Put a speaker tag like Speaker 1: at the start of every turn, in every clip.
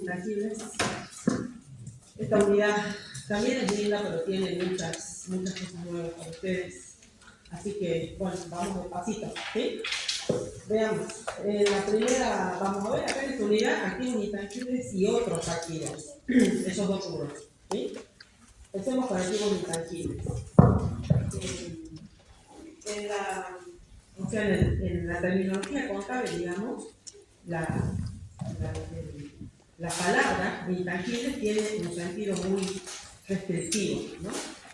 Speaker 1: intangibles. Esta unidad también es linda, pero tiene muchas cosas nuevas para ustedes. Así que, bueno, vamos despacito, ¿sí? Veamos. La primera, vamos a ver, acá en esta unidad, activos intangibles y otros activos. Esos dos rubros, ¿sí? Empecemos con activos intangibles. En la terminología contable, digamos, la palabra intangible tiene un sentido muy restrictivo, ¿no?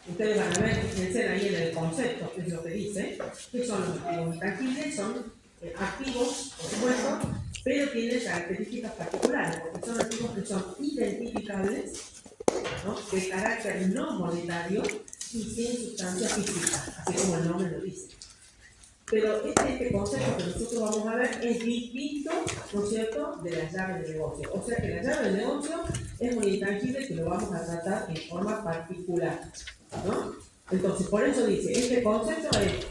Speaker 1: Ustedes van a ver, fíjense ahí en el concepto, que es lo que dice, que son los activos intangibles, son activos, por supuesto, pero tienen características particulares, porque son activos que son identificables, ¿no?, de carácter no monetario y sin sustancia física, así como el nombre lo dice. Pero este concepto que nosotros vamos a ver es distinto, ¿no es cierto?, de las llaves de negocio. O sea que la llave de negocio es un intangible que lo vamos a tratar en forma particular, ¿no? Entonces, por eso dice, este concepto es,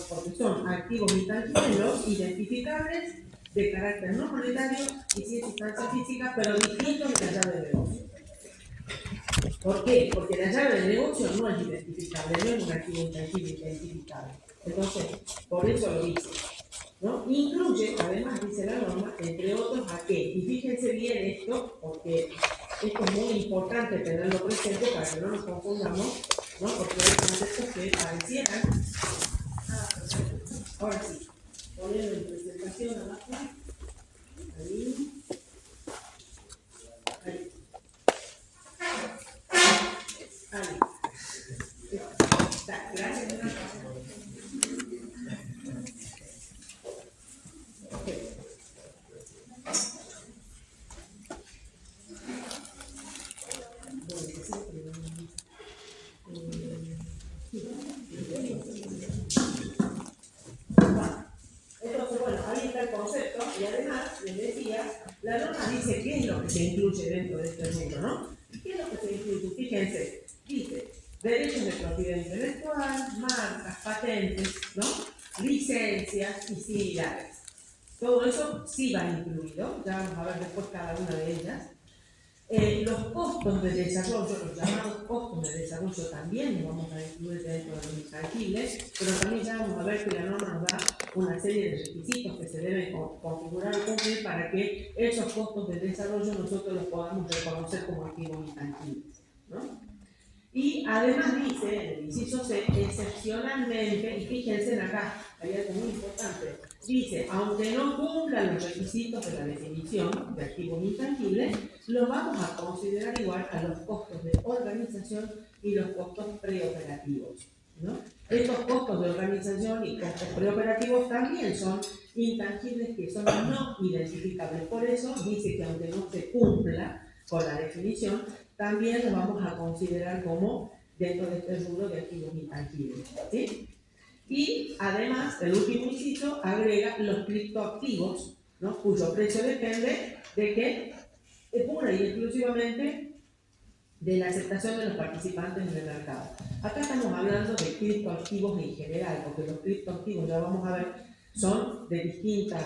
Speaker 1: porque son activos intangibles, los identificables, de carácter no monetario y sin sustancia física, pero distintos de la llave de negocio. ¿Por qué? Porque la llave de negocio no es identificable, no es un activo intangible identificable. Entonces, por eso lo dice, ¿no? Incluye, además, dice la norma, entre otros, ¿a qué? Y fíjense bien esto, porque esto es muy importante tenerlo presente para que no nos confundamos, ¿no? Porque hay conceptos que parecieran. Ahora sí, ponerlo en presentación abajo. Ahí. Ahí. Ahí. Está, gracias. Entonces, bueno, ahí está el concepto y además, les decía, la norma dice qué es lo que se incluye dentro de este mundo, ¿no? ¿Qué es lo que se incluye? Fíjense, dice derechos de propiedad intelectual, marcas, patentes, ¿no?, licencias y similares. Todo eso sí va incluido, ya vamos a ver después cada una de ellas. Los costos de desarrollo, los llamados costos de desarrollo, también los vamos a incluir dentro de los intangibles, pero también ya vamos a ver que la norma nos da una serie de requisitos que se deben configurar o cumplir para que esos costos de desarrollo nosotros los podamos reconocer como activos intangibles, ¿no? Y además dice, en el inciso C, excepcionalmente, y fíjense acá, hay algo muy importante, dice, aunque no cumplan los requisitos de la definición de activos intangibles, los vamos a considerar igual a los costos de organización y los costos preoperativos, ¿no? Estos costos de organización y costos preoperativos también son intangibles que son no identificables. Por eso dice que aunque no se cumpla con la definición, también lo vamos a considerar como dentro de este rubro de activos intangibles, ¿sí? Y además, el último inciso agrega los criptoactivos, ¿no?, cuyo precio depende de que es pura y exclusivamente de la aceptación de los participantes en el mercado. Acá estamos hablando de criptoactivos en general, porque los criptoactivos, ya vamos a ver, son de distinta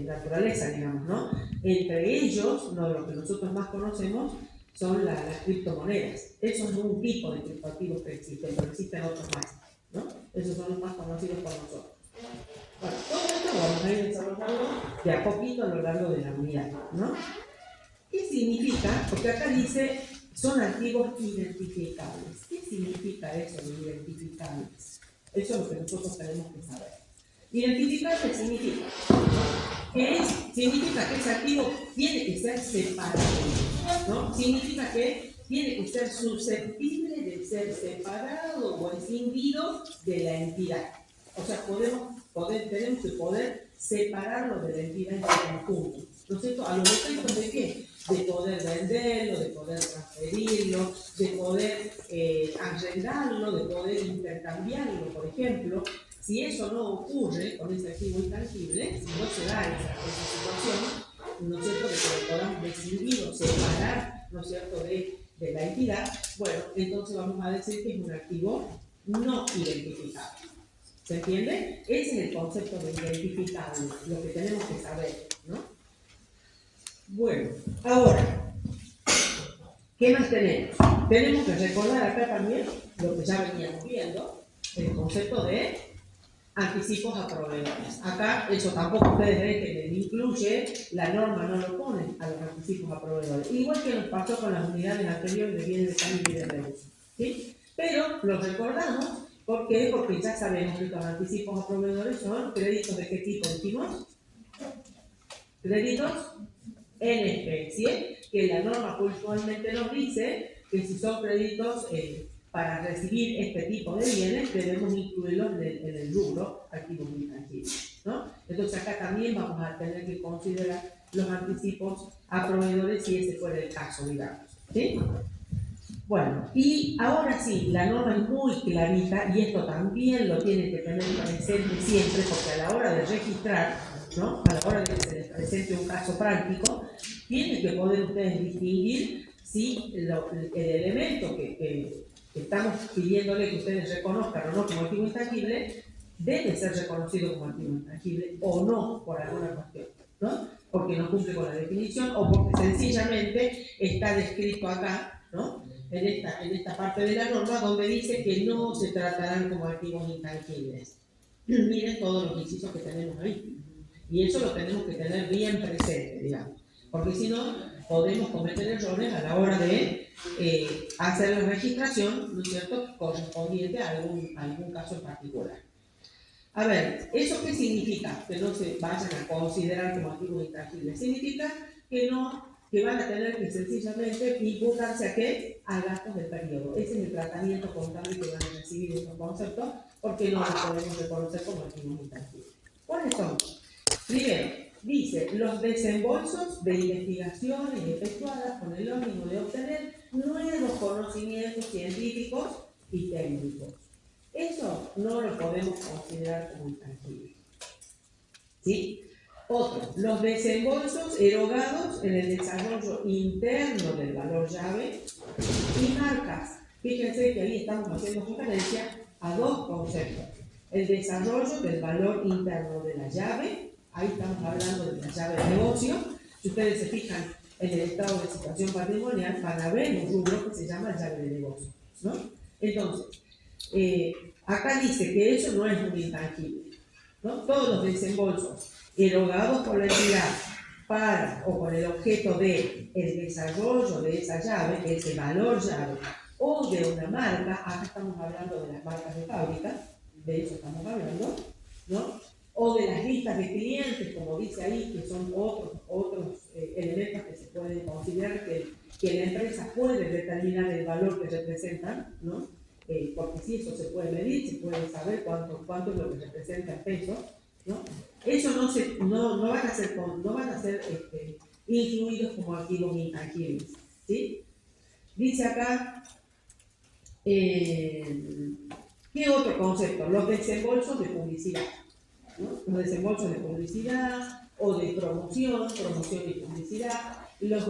Speaker 1: naturaleza, digamos, ¿no? Entre ellos, uno de los que nosotros más conocemos son las criptomonedas. Esos son un tipo de criptoactivos que existen, pero existen otros más, ¿no? Esos son los más conocidos por nosotros. Bueno, todo esto lo vamos a ir desarrollando de a poquito a lo largo de la unidad, ¿no? ¿Qué significa? Porque acá dice, son activos identificables. ¿Qué significa eso de identificables? Eso es lo que nosotros tenemos que saber. Identificable significa que ese activo tiene que ser separado, ¿no? Significa que tiene que ser susceptible de ser separado o escindido de la entidad. O sea, tenemos que poder separarlo de la entidad en su conjunto, ¿no es cierto? ¿A los efectos de qué? De poder venderlo, de poder transferirlo, de poder arrendarlo, de poder intercambiarlo, por ejemplo. Si eso no ocurre con ese activo intangible, si no se da esa situación, ¿no es cierto?, de que lo podamos decidir o separar, ¿no es cierto?, de la entidad, bueno, entonces vamos a decir que es un activo no identificable. ¿Se entiende? Ese es el concepto de identificable, lo que tenemos que saber, ¿no? Bueno, ahora, ¿qué más tenemos? Tenemos que recordar acá también lo que ya veníamos viendo, el concepto de anticipos a proveedores. Acá, eso tampoco ustedes ven que les incluye, la norma no lo pone a los anticipos a proveedores. Igual que nos pasó con las unidades anteriores de bienes de cambio y de reuso. ¿Sí? Pero lo recordamos, ¿por qué? Porque ya sabemos que los anticipos a proveedores son créditos de qué tipo decimos. Créditos en especie, que la norma puntualmente nos dice que si son créditos para recibir este tipo de bienes, debemos incluirlos en el rubro activos intangibles, ¿no? Entonces acá también vamos a tener que considerar los anticipos a proveedores si ese fuera el caso, digamos, ¿sí? Bueno, y ahora sí, la norma es muy clarita y esto también lo tienen que tener presente siempre, porque a la hora de registrar, ¿no? A la hora de que se les presente un caso práctico, tienen que poder ustedes distinguir si el elemento que estamos pidiéndole que ustedes reconozcan o no como activo intangible debe ser reconocido como activo intangible o no por alguna cuestión, ¿no? Porque no cumple con la definición o porque sencillamente está descrito acá, ¿no? En esta parte de la norma donde dice que no se tratarán como activos intangibles. Miren todos los incisos que tenemos ahí. Y eso lo tenemos que tener bien presente, digamos. Porque si no, podemos cometer errores a la hora de hacer la registración, ¿no es cierto?, correspondiente a algún caso en particular. A ver, ¿eso qué significa? Que no se vayan a considerar como activos intangibles. Significa que van a tener que sencillamente imputarse a qué? A gastos del periodo. Ese es el tratamiento contable que van a recibir estos conceptos, porque no los podemos reconocer como activos intangibles. ¿Cuáles son? Primero, dice, los desembolsos de investigaciones efectuadas con el ánimo de obtener nuevos conocimientos científicos y técnicos. Eso no lo podemos considerar como intangible. ¿Sí? Otro, los desembolsos erogados en el desarrollo interno del valor llave y marcas. Fíjense que ahí estamos haciendo referencia a dos conceptos. El desarrollo del valor interno de la llave, ahí estamos hablando de la llave de negocio. Si ustedes se fijan en el estado de situación patrimonial, van a ver un rubro que se llama llave de negocio, ¿no? Entonces, acá dice que eso no es un intangible, ¿no? Todos los desembolsos erogados por la entidad para o con el objeto de el desarrollo de esa llave, ese valor llave, o de una marca, acá estamos hablando de las marcas de fábrica, de eso estamos hablando, ¿no? O de las listas de clientes, como dice ahí, que son otros elementos que se pueden considerar que la empresa puede determinar el valor que representan, ¿no? Porque si eso se puede medir, se puede saber cuánto es lo que representa en pesos, ¿no? Eso no van a ser incluidos como activos intangibles, ¿sí? Dice acá, ¿qué otro concepto? Los desembolsos de publicidad, ¿no? Los desembolsos de publicidad o de promoción y publicidad, los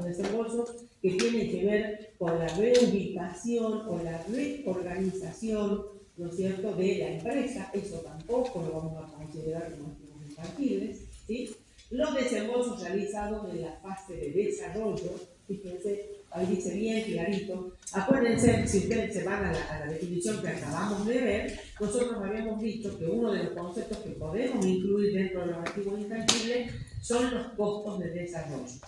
Speaker 1: desembolsos que tienen que ver con la reubicación o la reorganización, ¿no es cierto?, de la empresa, eso tampoco lo vamos a considerar como activos intangibles, ¿sí? Los desembolsos realizados en la fase de desarrollo, fíjense, ahí dice bien clarito. Acuérdense, si ustedes se van a la definición que acabamos de ver, nosotros habíamos dicho que uno de los conceptos que podemos incluir dentro de los activos intangibles son los costos de desarrollo,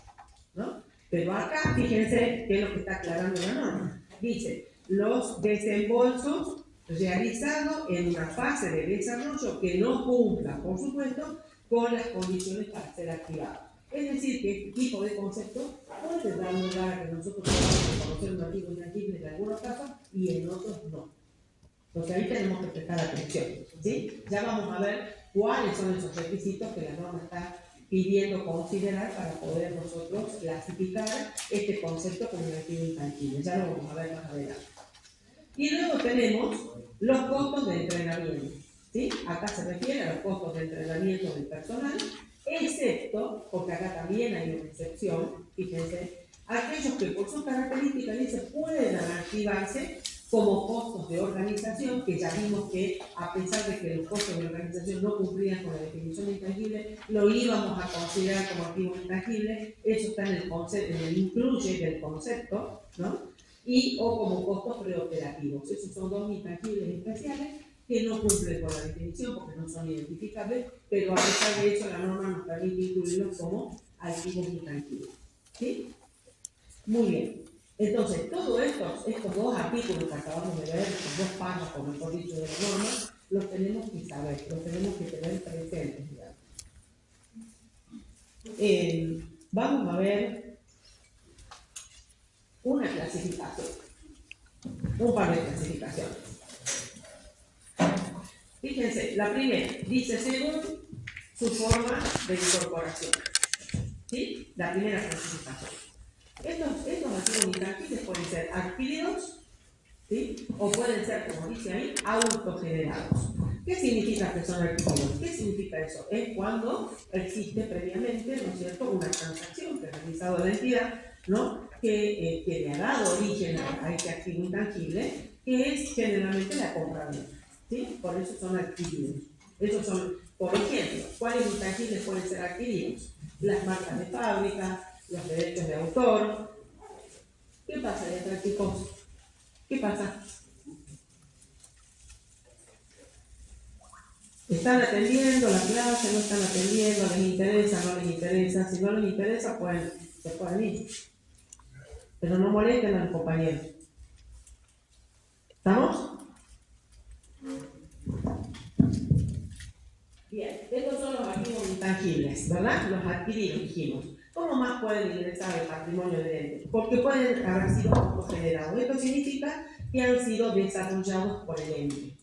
Speaker 1: ¿no? Pero acá, fíjense qué es lo que está aclarando la norma. Dice, los desembolsos realizados en una fase de desarrollo que no cumpla, por supuesto, con las condiciones para ser activado. Es decir, que este tipo de conceptos puede dar lugar a que nosotros podamos reconocer un activo intangible en algunos casos y en otros no. Entonces ahí tenemos que prestar atención, ¿sí? Ya vamos a ver cuáles son esos requisitos que la norma está pidiendo considerar para poder nosotros clasificar este concepto como un activo intangible. Ya lo vamos a ver más adelante. Y luego tenemos los costos de entrenamiento, ¿sí? Acá se refiere a los costos de entrenamiento del personal, excepto, porque acá también hay una excepción, fíjense, aquellos que por sus características dice puedan activarse como costos de organización, que ya vimos que a pesar de que los costos de organización no cumplían con la definición de intangible, lo íbamos a considerar como activo intangible. Eso está en el concepto, en el incluye del concepto, ¿no? Y o como costos preoperativos. Esos son dos intangibles especiales que no cumplen con la definición porque no son identificables, pero a pesar de eso la norma nos permite incluirlos como activos intangibles. ¿Sí? Muy bien. Entonces, todos estos dos artículos que acabamos de ver, estos dos párrafos, mejor dicho, de la norma, los tenemos que saber, los tenemos que tener presentes, digamos. Vamos a ver una clasificación, un par de clasificaciones. Fíjense, la primera dice según su forma de incorporación. ¿Sí? La primera clasificación. Estos activos intangibles pueden ser adquiridos, ¿sí? O pueden ser, como dice ahí, autogenerados. ¿Qué significa que son adquiridos? ¿Qué significa eso? Es cuando existe previamente, ¿no es cierto?, una transacción que ha realizado la entidad, ¿no?, que le ha dado origen a este activo intangible, que es generalmente la compra-venta, ¿sí? Por eso son adquiridos. Esos son, por ejemplo, ¿cuáles intangibles pueden ser adquiridos? Las marcas de fábrica, los derechos de autor. ¿Qué pasa ya, chicos? ¿Qué pasa? ¿Están atendiendo la clase? ¿No están atendiendo? ¿Les interesa? ¿No les interesa? Si no les interesa, pues se pueden ir. Pero no molesten a los compañeros. ¿Estamos? Bien, estos son los activos intangibles, ¿verdad? Los adquiridos, dijimos. ¿Cómo más pueden ingresar al patrimonio del ente? Porque pueden haber sido autogenerados. Esto significa que han sido desarrollados por el ente.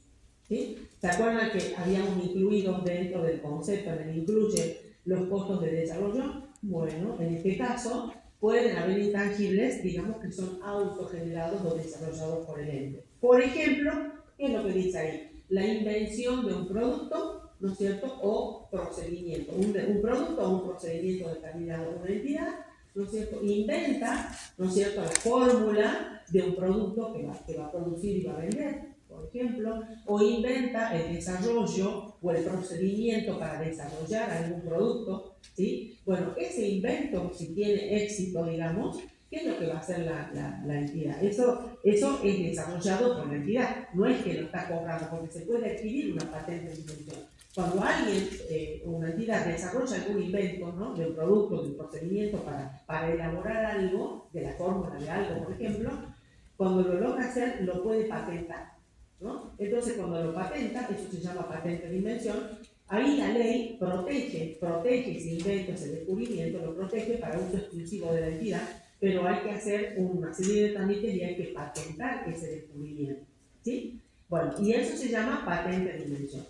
Speaker 1: ¿Sí? ¿Se acuerdan que habíamos incluido dentro del concepto, en el incluye los costos de desarrollo? Bueno, en este caso pueden haber intangibles, digamos que son autogenerados o desarrollados por el ente. Por ejemplo, ¿qué es lo que dice ahí? La invención de un producto, ¿no es cierto?, o procedimiento. Un producto o un procedimiento determinado de una entidad, ¿no es cierto?, inventa, ¿no es cierto?, la fórmula de un producto que va a producir y va a vender, por ejemplo, o inventa el desarrollo o el procedimiento para desarrollar algún producto, ¿sí? Bueno, ese invento, si tiene éxito, digamos, ¿qué es lo que va a hacer la entidad? Eso es desarrollado por la entidad, no es que lo está cobrando, porque se puede adquirir una patente de invención. Cuando alguien, una entidad desarrolla algún invento, ¿no?, de un producto, de un procedimiento para elaborar algo, de la fórmula de algo, por ejemplo, cuando lo logra hacer, lo puede patentar, ¿no? Entonces, cuando lo patenta, eso se llama patente de invención, ahí la ley protege ese invento, ese descubrimiento, lo protege para uso exclusivo de la entidad, pero hay que hacer una serie de trámites y hay que patentar ese descubrimiento, ¿sí? Bueno, y eso se llama patente de invención.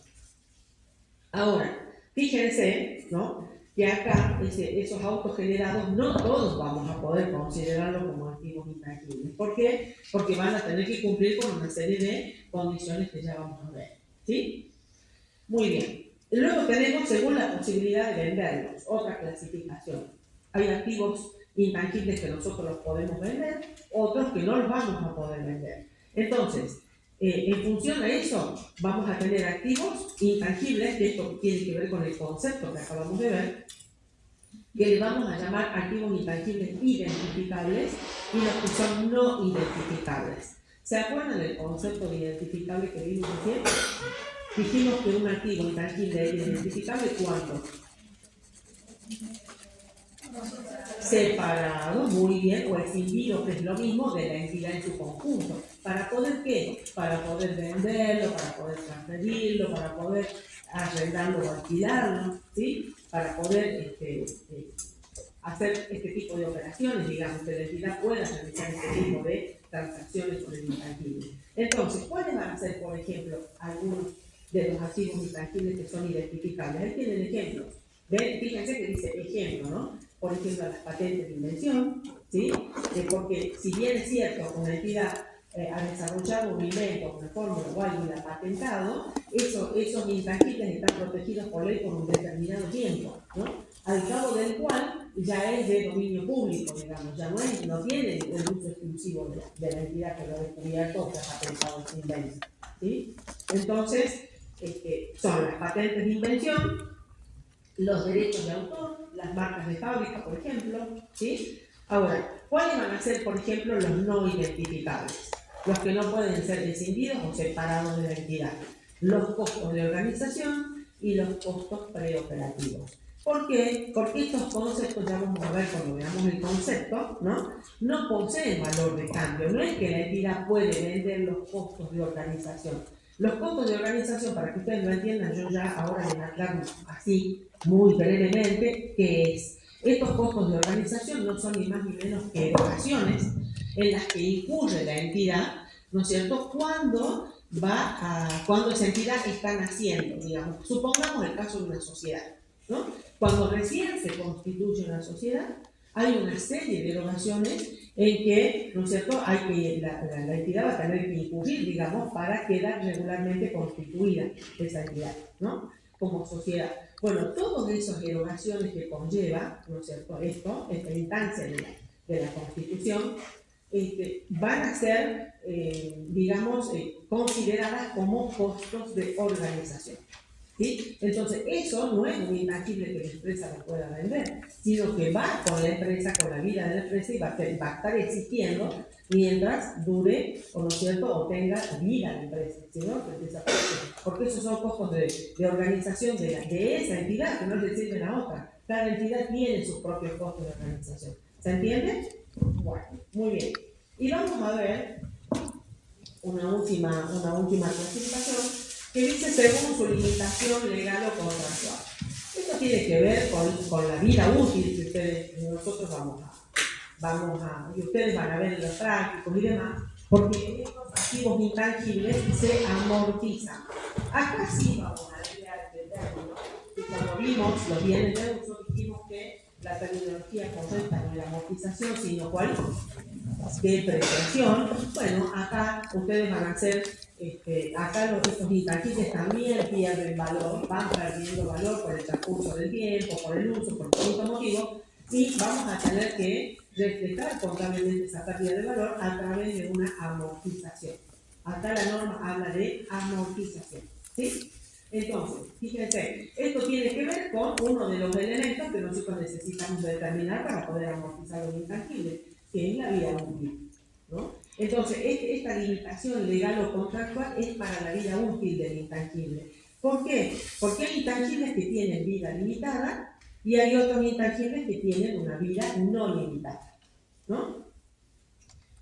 Speaker 1: Ahora, fíjense, ¿no?, que acá esos autogenerados no todos vamos a poder considerarlos como activos intangibles. ¿Por qué? Porque van a tener que cumplir con una serie de condiciones que ya vamos a ver, ¿sí? Muy bien. Luego tenemos, según la posibilidad de venderlos, otra clasificación. Hay activos intangibles que nosotros los podemos vender, otros que no los vamos a poder vender. Entonces, en función a eso, vamos a tener activos intangibles, que esto tiene que ver con el concepto que acabamos de ver, que le vamos a llamar activos intangibles identificables y los que son no identificables. ¿Se acuerdan del concepto de identificable que vimos recién? Dijimos que un activo intangible es identificable cuando separado, muy bien, o escindido, que es lo mismo, de la entidad en su conjunto. ¿Para poder qué? Para poder venderlo, para poder transferirlo, para poder arrendarlo o alquilarlo, ¿sí? Para poder hacer este tipo de operaciones, digamos, que la entidad pueda realizar este tipo de transacciones con el intangible. Entonces, ¿cuáles van a ser, por ejemplo, algunos de los activos intangibles que son identificables? Ahí tienen ejemplos. ¿Ven? Fíjense que dice ejemplo, ¿no? Por ejemplo, las patentes de invención, ¿sí? Porque si bien es cierto, una entidad ha desarrollado un invento, una fórmula o algo y la ha patentado, esos intangibles están protegidos por ley por un determinado tiempo, ¿no? Al cabo del cual ya es de dominio público, digamos, ya no tiene el uso exclusivo de la entidad que lo ha descubierto o que ha patentado esa invención, ¿sí? Entonces, son las patentes de invención, los derechos de autor, las marcas de fábrica, por ejemplo, ¿sí? Ahora, ¿cuáles van a ser, por ejemplo, los no identificables? Los que no pueden ser escindidos o separados de la entidad. Los costos de organización y los costos preoperativos. ¿Por qué? Porque estos conceptos, ya vamos a ver cuando veamos el concepto, no poseen valor de cambio. No es que la entidad puede vender los costos de organización. Los costos de organización, para que ustedes lo entiendan, yo ya ahora les aclaro así, muy brevemente, que es, estos costos de organización no son ni más ni menos que erogaciones en las que incurre la entidad, ¿no es cierto?, cuando esa entidad está naciendo, digamos. Supongamos el caso de una sociedad, ¿no? Cuando recién se constituye una sociedad, hay una serie de erogaciones en que, ¿no es cierto?, la entidad va a tener que incurrir, digamos, para quedar regularmente constituida esa entidad, ¿no?, como sociedad. Bueno, todas esas erogaciones que conlleva, ¿no es cierto?, esta instancia de la constitución, van a ser, digamos, consideradas como costos de organización, ¿sí? Entonces, eso no es un intangible que la empresa lo pueda vender, sino que va con la empresa, con la vida de la empresa, y va a estar existiendo mientras dure, o no es cierto, o tenga vida la empresa, ¿sí, no? Porque esos son costos de organización de esa entidad, que no le sirve a la otra. Cada entidad tiene sus propios costos de organización. ¿Se entiende? Bueno, muy bien. Y vamos a ver una última clasificación que dice según su limitación legal o contractual. Esto tiene que ver con la vida útil que nosotros y ustedes van a ver en los prácticos y demás, porque estos activos intangibles se amortizan. Acá sí vamos a ver el término, y como vimos los bienes de uso, dijimos que la terminología correcta no es la amortización, sino cuál, depreciación. Bueno, acá ustedes van a hacer, acá estos intangibles también pierden valor, van perdiendo valor por el transcurso del tiempo, por el uso, por distintos motivos, y vamos a tener que reflejar contablemente esa pérdida de valor a través de una amortización. Acá la norma habla de amortización, ¿sí? Entonces, fíjense, esto tiene que ver con uno de los elementos que nosotros necesitamos determinar para poder amortizar los intangibles, que es la vida útil, ¿no? Entonces, esta limitación legal o contractual es para la vida útil del intangible. ¿Por qué? Porque hay intangibles que tienen vida limitada y hay otros intangibles que tienen una vida no limitada, ¿no?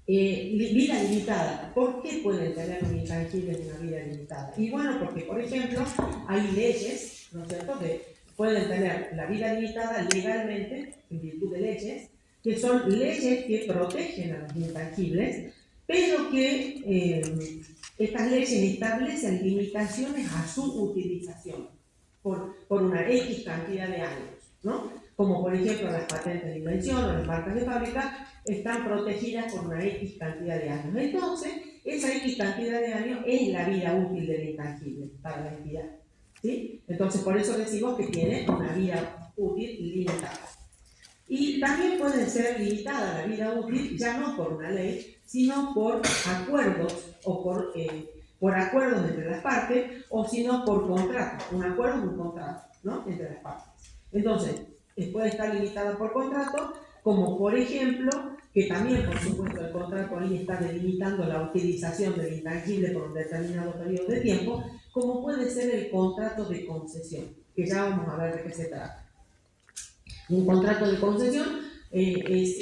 Speaker 1: Vida limitada. ¿Por qué pueden tener un intangible una vida limitada? Y bueno, porque, por ejemplo, hay leyes, ¿no es cierto?, que pueden tener la vida limitada legalmente, en virtud de leyes, que son leyes que protegen a los intangibles, pero que estas leyes establecen limitaciones a su utilización por una X cantidad de años, ¿no? Como por ejemplo las patentes de invención o las marcas de fábrica están protegidas por una X cantidad de años. Entonces, esa X cantidad de años es la vida útil del intangible para la entidad, ¿sí? Entonces, por eso decimos que tiene una vida útil limitada. Y también puede ser limitada la vida útil, ya no por una ley, sino por acuerdos o por acuerdos entre las partes, o sino por contrato. Un acuerdo es un contrato, ¿no?, entre las partes. Entonces, puede estar limitada por contrato, como por ejemplo, que también por supuesto el contrato ahí está delimitando la utilización del intangible por un determinado periodo de tiempo, como puede ser el contrato de concesión, que ya vamos a ver de qué se trata. Un contrato de concesión es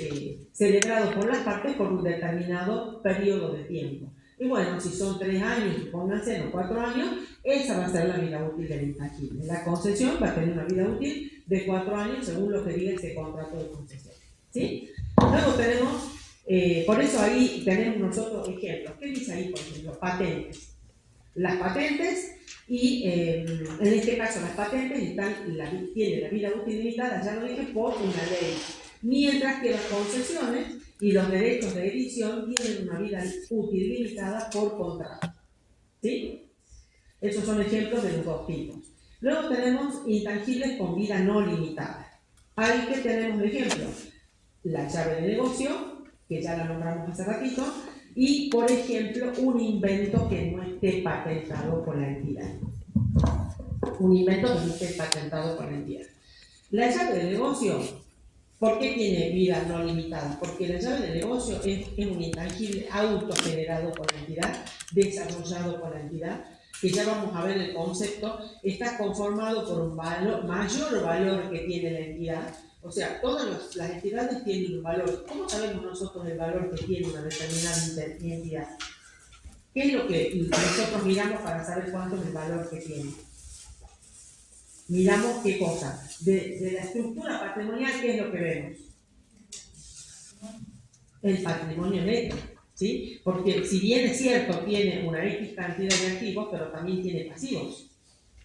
Speaker 1: celebrado por las partes por un determinado periodo de tiempo. Y bueno, si son 3 años, pónganse, no 4 años, esa va a ser la vida útil del intangible. La concesión va a tener una vida útil de 4 años según lo que diga ese contrato de concesión, ¿sí? Luego tenemos, por eso ahí tenemos nosotros ejemplos. ¿Qué dice ahí, por ejemplo? Patentes. Las patentes, y en este caso las patentes tienen la vida útil limitada, ya lo dije, por una ley. Mientras que las concesiones y los derechos de edición tienen una vida útil limitada por contrato, ¿sí? Esos son ejemplos de los dos tipos. Luego tenemos intangibles con vida no limitada. Ahí que tenemos el ejemplo, la llave de negocio, que ya la nombramos hace ratito, y por ejemplo un invento que no esté patentado por la entidad. Un invento que no esté patentado por la entidad. La llave de negocio, ¿por qué tiene vida no limitada? Porque la llave de negocio es un intangible autogenerado por la entidad, desarrollado por la entidad, que ya vamos a ver el concepto, está conformado por un valor, mayor valor que tiene la entidad. O sea, todas las entidades tienen un valor. ¿Cómo sabemos nosotros el valor que tiene una determinada entidad? ¿Qué es lo que nosotros miramos para saber cuánto es el valor que tiene? Miramos qué cosa. De la estructura patrimonial, ¿qué es lo que vemos? El patrimonio neto, ¿sí? Porque si bien es cierto, tiene una X cantidad de activos, pero también tiene pasivos,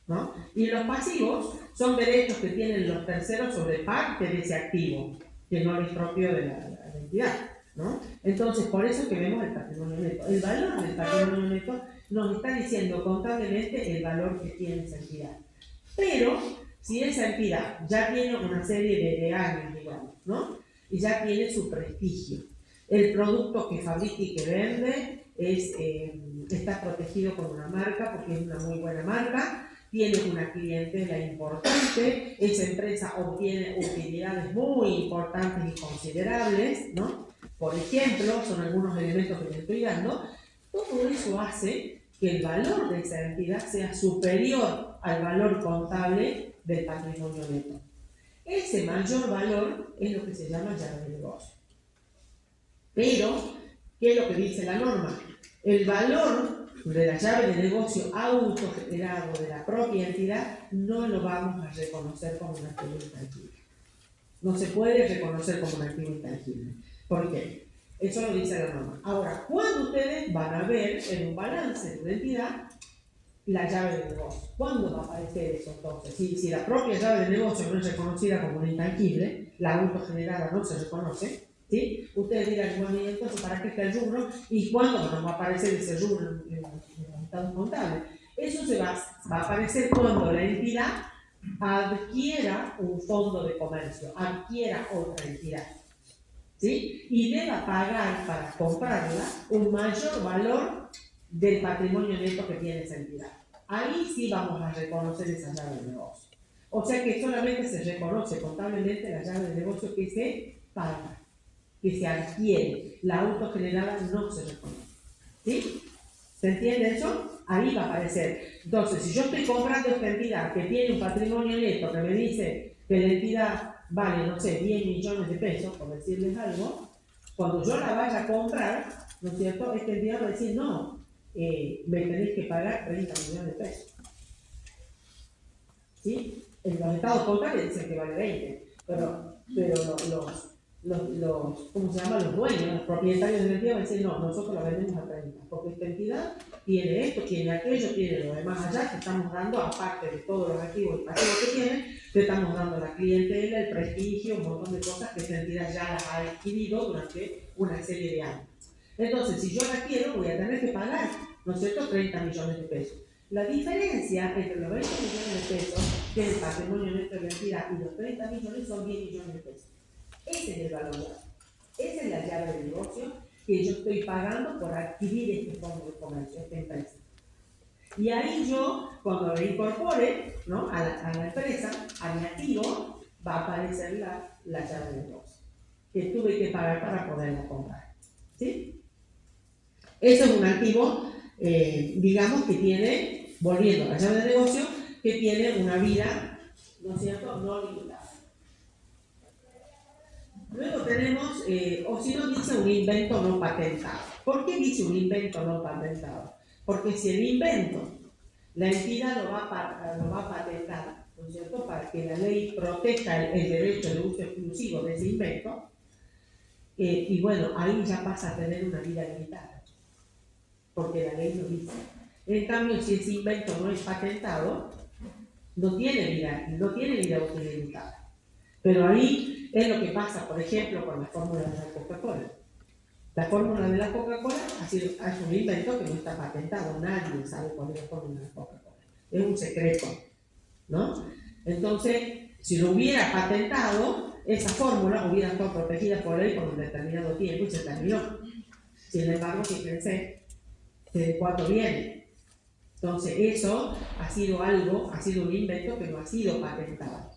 Speaker 1: ¿no? Y los pasivos son derechos que tienen los terceros sobre parte de ese activo, que no es propio de la entidad, ¿no? Entonces, por eso que vemos el patrimonio neto. El valor del patrimonio neto nos está diciendo contablemente el valor que tiene esa entidad. Pero, si esa entidad ya tiene una serie de años, digamos, ¿no? Y ya tiene su prestigio, el producto que fabrica y que vende está protegido por una marca, porque es una muy buena marca, tiene una clientela importante, esa empresa obtiene utilidades muy importantes y considerables, ¿no? Por ejemplo, son algunos elementos que les estoy dando. Todo eso hace que el valor de esa entidad sea superior al valor contable del patrimonio neto. Ese mayor valor es lo que se llama llave de negocio. Pero, ¿qué es lo que dice la norma? El valor de la llave de negocio autogenerado de la propia entidad no lo vamos a reconocer como un activo intangible. No se puede reconocer como un activo intangible. ¿Por qué? Eso lo dice la norma. Ahora, ¿cuándo ustedes van a ver en un balance de una entidad la llave de negocio? ¿Cuándo va a aparecer eso entonces? Si la propia llave de negocio no es reconocida como un intangible, la autogenerada no se reconoce, ¿sí? Ustedes dirán, bueno, ¿y entonces para qué está el rubro? ¿Y cuándo nos va a aparecer ese rubro en los estados contables? Eso va a aparecer cuando la entidad adquiera un fondo de comercio, adquiera otra entidad, ¿sí? Y deba pagar para comprarla un mayor valor del patrimonio neto que tiene esa entidad. Ahí sí vamos a reconocer esa llave de negocio. O sea que solamente se reconoce contablemente la llave de negocio que se paga, que se adquiere. La autogenerada no se reconoce. ¿Sí? ¿Se entiende eso? Ahí va a aparecer. Entonces, si yo estoy comprando esta entidad que tiene un patrimonio neto que me dice que la entidad vale, no sé, 10 millones de pesos, por decirles algo, cuando yo la vaya a comprar, ¿no es cierto? Esta entidad va a decir, no, me tenéis que pagar 30 millones de pesos. ¿Sí? En los estados contables dicen que vale 20, pero ¿cómo se llama? Los dueños, los propietarios de la entidad van a decir, no, nosotros la vendemos a 30, porque esta entidad tiene esto, tiene aquello, tiene lo demás allá, que estamos dando, aparte de todos los activos y pasivos que tiene, le estamos dando la clientela, el prestigio, un montón de cosas que esta entidad ya las ha adquirido durante una serie de años. Entonces, si yo la quiero, voy a tener que pagar, ¿no es cierto?, 30 millones de pesos. La diferencia entre los 20 millones de pesos, que es el patrimonio neto de la entidad, y los 30 millones son 10 millones de pesos. Ese es el valor. Esa es la llave de negocio que yo estoy pagando por adquirir este fondo de comercio, esta empresa. Y ahí yo, cuando lo incorpore, ¿no?, a la empresa, a mi activo, va a aparecer la llave de negocio, que tuve que pagar para poderla comprar. ¿Sí? Eso es un activo, digamos, que tiene, volviendo a la llave de negocio, que tiene una vida, ¿no es cierto?, no limitada. Luego tenemos, o si no, dice un invento no patentado. ¿Por qué dice un invento no patentado? Porque si el invento, la entidad lo va a patentar, ¿no es cierto?, para que la ley proteja el derecho de uso exclusivo de ese invento, y bueno, ahí ya pasa a tener una vida limitada, porque la ley lo dice. En cambio, si ese invento no es patentado, no tiene vida útil limitada. Pero ahí es lo que pasa, por ejemplo, con la fórmula de la Coca-Cola. La fórmula de la Coca-Cola es un invento que no está patentado, nadie sabe cuál es la fórmula de la Coca-Cola. Es un secreto, ¿no? Entonces, Si lo hubiera patentado, esa fórmula hubiera estado protegida por él por un determinado tiempo y se terminó. Sin embargo, fíjense de cuándo viene. Entonces, eso ha sido un invento que no ha sido patentado.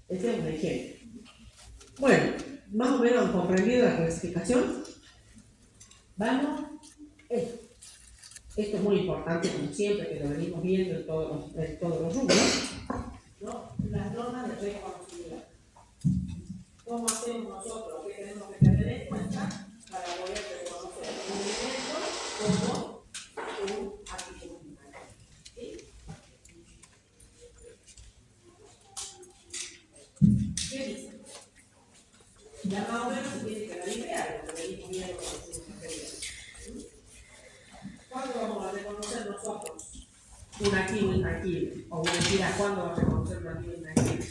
Speaker 1: Este es un ejemplo. Bueno, más o menos han comprendido la clasificación. Vamos. Esto es muy importante, como siempre, que lo venimos viendo en todos los rubros, ¿no? Las normas de reconocimiento. ¿Cómo hacemos nosotros? ¿Qué tenemos que tener en cuenta para poder reconocer un elemento como un activo? ¿Sí? ¿Qué dice? Ya más o menos se tiene que calibrar lo que venimos viendo con los anteriores. ¿Cuándo vamos a reconocer nosotros un activo intangible? O una entidad, ¿cuándo vamos a reconocer un activo intangible?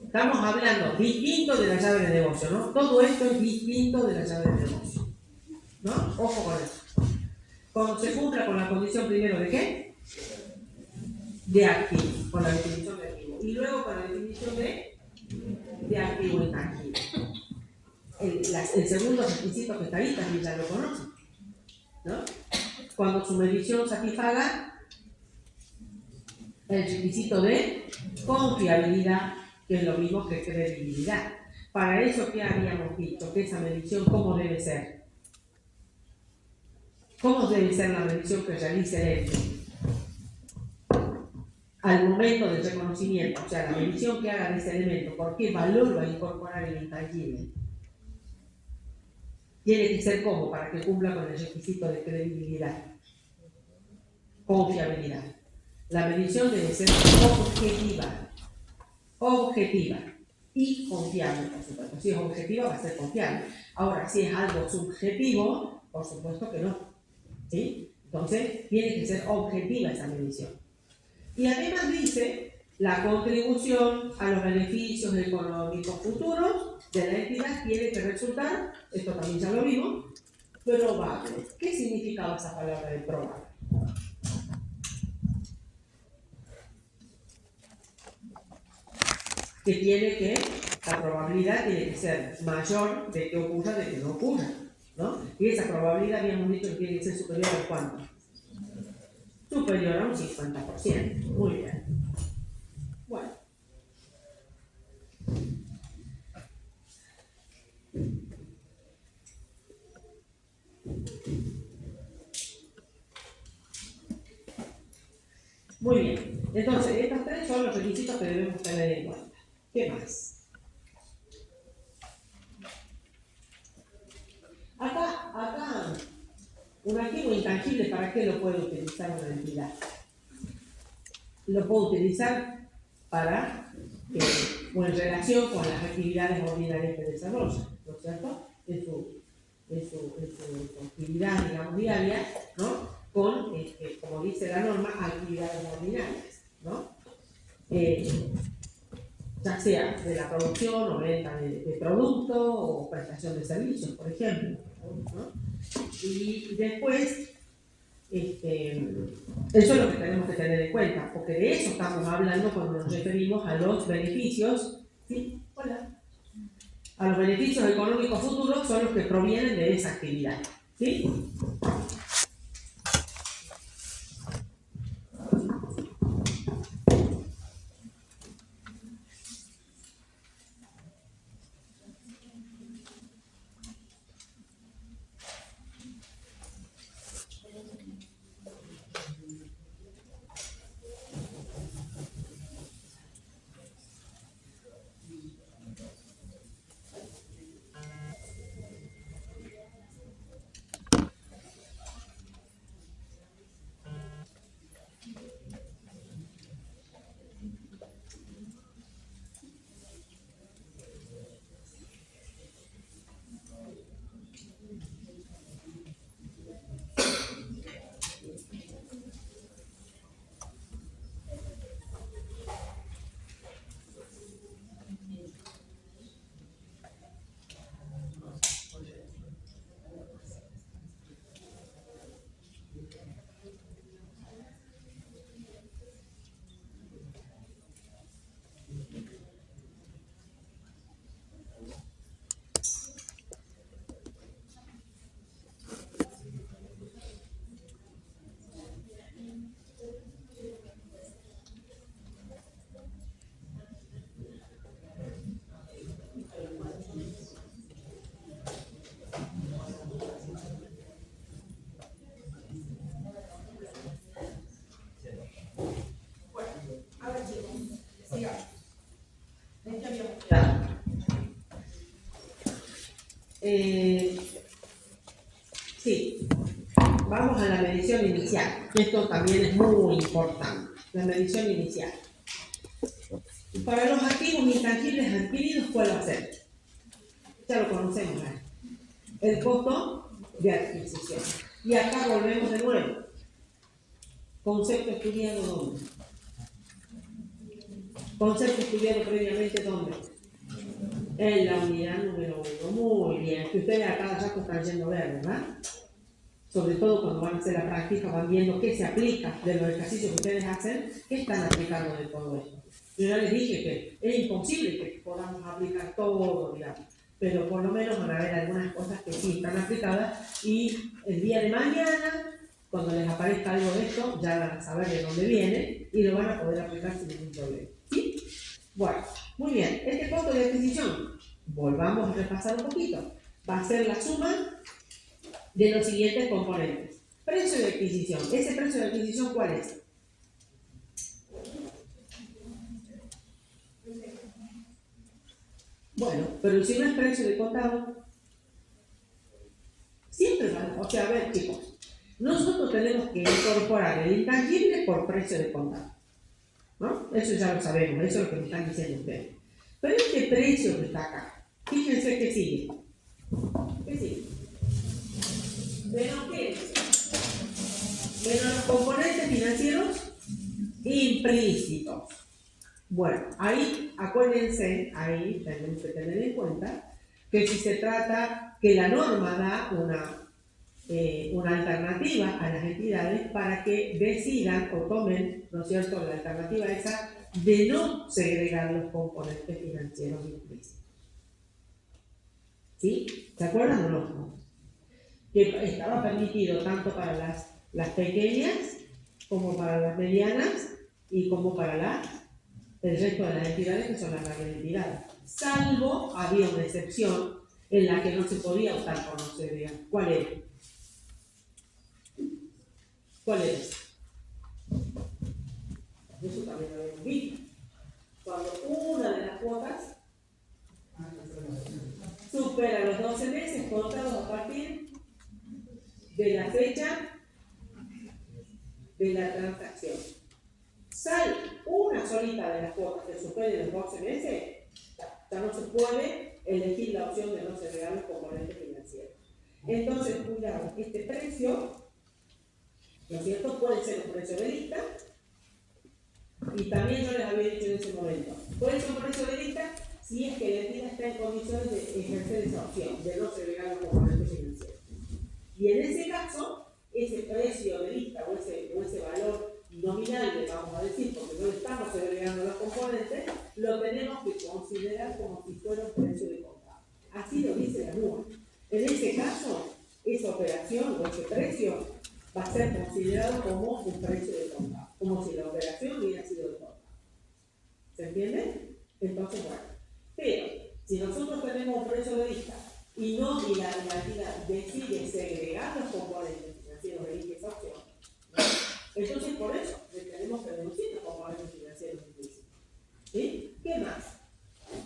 Speaker 1: Estamos hablando distinto de la llave de negocio, ¿no? Todo esto es distinto de la llave de negocio, ¿no? Ojo con eso. Cuando se cumpla con la condición primero de ¿qué? De activo, con la definición de activo. Y luego con la definición de activo intangible. El segundo requisito que está ahí también ya lo conocen, ¿no? Cuando su medición satisfaga el requisito de confiabilidad, que es lo mismo que credibilidad. Para eso, ¿qué habíamos dicho? Que esa medición, ¿cómo debe ser? ¿Cómo debe ser la medición que realice el ente? Al momento del reconocimiento, o sea, la medición que haga de ese elemento, ¿por qué valor va a incorporar el intangible? Tiene que ser ¿cómo? Para que cumpla con el requisito de credibilidad, confiabilidad. La medición debe ser objetiva y confiable, por supuesto. Si es objetiva, va a ser confiable. Ahora, si es algo subjetivo, por supuesto que no. ¿Sí? Entonces, tiene que ser objetiva esa medición. Y además dice, la contribución a los beneficios económicos futuros de la entidad tiene que resultar, esto también ya lo vimos, probable. ¿Qué significaba esa palabra de probable? La probabilidad tiene que ser mayor de que ocurra de que no ocurra, ¿no? Y esa probabilidad habíamos dicho que tiene que ser superior a ¿cuánto? Superior a un 50%. Muy bien. Bueno. Muy bien. Entonces, estos tres son los requisitos que debemos tener en cuenta. ¿Qué más? Acá, un activo intangible, ¿para qué lo puede utilizar una entidad? Lo puede utilizar para, o en relación con las actividades ordinarias que desarrolla, ¿no es cierto? En su actividad, digamos, diaria, ¿no? Con, como dice la norma, actividades ordinarias, ¿no? Ya sea de la producción o venta de productos o prestación de servicios, por ejemplo, ¿no? Y después, eso es lo que tenemos que tener en cuenta, porque de eso estamos hablando cuando nos referimos a los beneficios, ¿sí? Hola. A los beneficios económicos futuros son los que provienen de esa actividad, ¿sí? Sí, vamos a la medición inicial. Esto también es muy importante, la medición inicial. Para los activos intangibles adquiridos, ¿cuál va a ser? Ya lo conocemos, ¿eh? El costo de adquisición. Y acá volvemos de nuevo. Concepto estudiado ¿dónde? Concepto estudiado previamente ¿dónde? En la unidad número 1. Muy bien. Que ustedes a cada rato están yendo a ver, ¿verdad? Sobre todo cuando van a hacer la práctica, van viendo qué se aplica de los ejercicios que ustedes hacen, qué están aplicando de todo esto. Yo ya les dije que es imposible que podamos aplicar todo, digamos, pero por lo menos van a haber algunas cosas que sí están aplicadas y el día de mañana, cuando les aparezca algo de esto, ya van a saber de dónde viene y lo van a poder aplicar sin ningún problema. ¿Sí? Bueno, muy bien. Este costo de adquisición, volvamos a repasar un poquito, va a ser la suma de los siguientes componentes. Precio de adquisición. ¿Ese precio de adquisición cuál es? Bueno, pero si no es precio de contado, siempre va. O sea, a ver, chicos, nosotros tenemos que incorporar el intangible por precio de contado, ¿no? Eso ya lo sabemos, eso es lo que me están diciendo ustedes. Pero este precio que está acá, fíjense que sigue. ¿Qué sigue? ¿Menos qué? Menos los componentes financieros implícitos. Bueno, ahí acuérdense, ahí tenemos que tener en cuenta que si se trata que la norma da una alternativa a las entidades para que decidan o tomen, ¿no es cierto?, la alternativa esa de no segregar los componentes financieros implícitos. ¿Sí? ¿Se acuerdan o no? Que estaba permitido tanto para las pequeñas como para las medianas y como para el resto de las entidades que son las grandes entidades. Salvo había una excepción en la que no se podía optar por no segregar. ¿Cuál era? ¿Cuál es? Eso también lo habíamos visto. Cuando una de las cuotas supera los 12 meses contados a partir de la fecha de la transacción. Sale una solita de las cuotas que supere los 12 meses, ya no se puede elegir la opción de no segregar los componentes financieros. Entonces, cuidado, este precio, ¿no es cierto?, puede ser un precio de lista, y también yo les había dicho en ese momento, puede ser un precio de lista si es que la entidad está en condiciones de ejercer esa opción, de no segregar los componentes financieros. Y en ese caso, ese precio de lista o ese valor nominal, le vamos a decir, porque no estamos segregando los componentes, lo tenemos que considerar como si fuera un precio de contado. Así lo dice la NUA. En ese caso, esa operación o ese precio va a ser considerado como un precio de contado, como si la operación hubiera sido de contado. ¿Se entiende? Entonces, bueno. Pero, si nosotros tenemos un precio de lista y la entidad decide segregar los componentes financieros de esa opción, ¿no? Entonces por eso tenemos que reducir los componentes financieros implícitos. ¿Sí? ¿Qué más?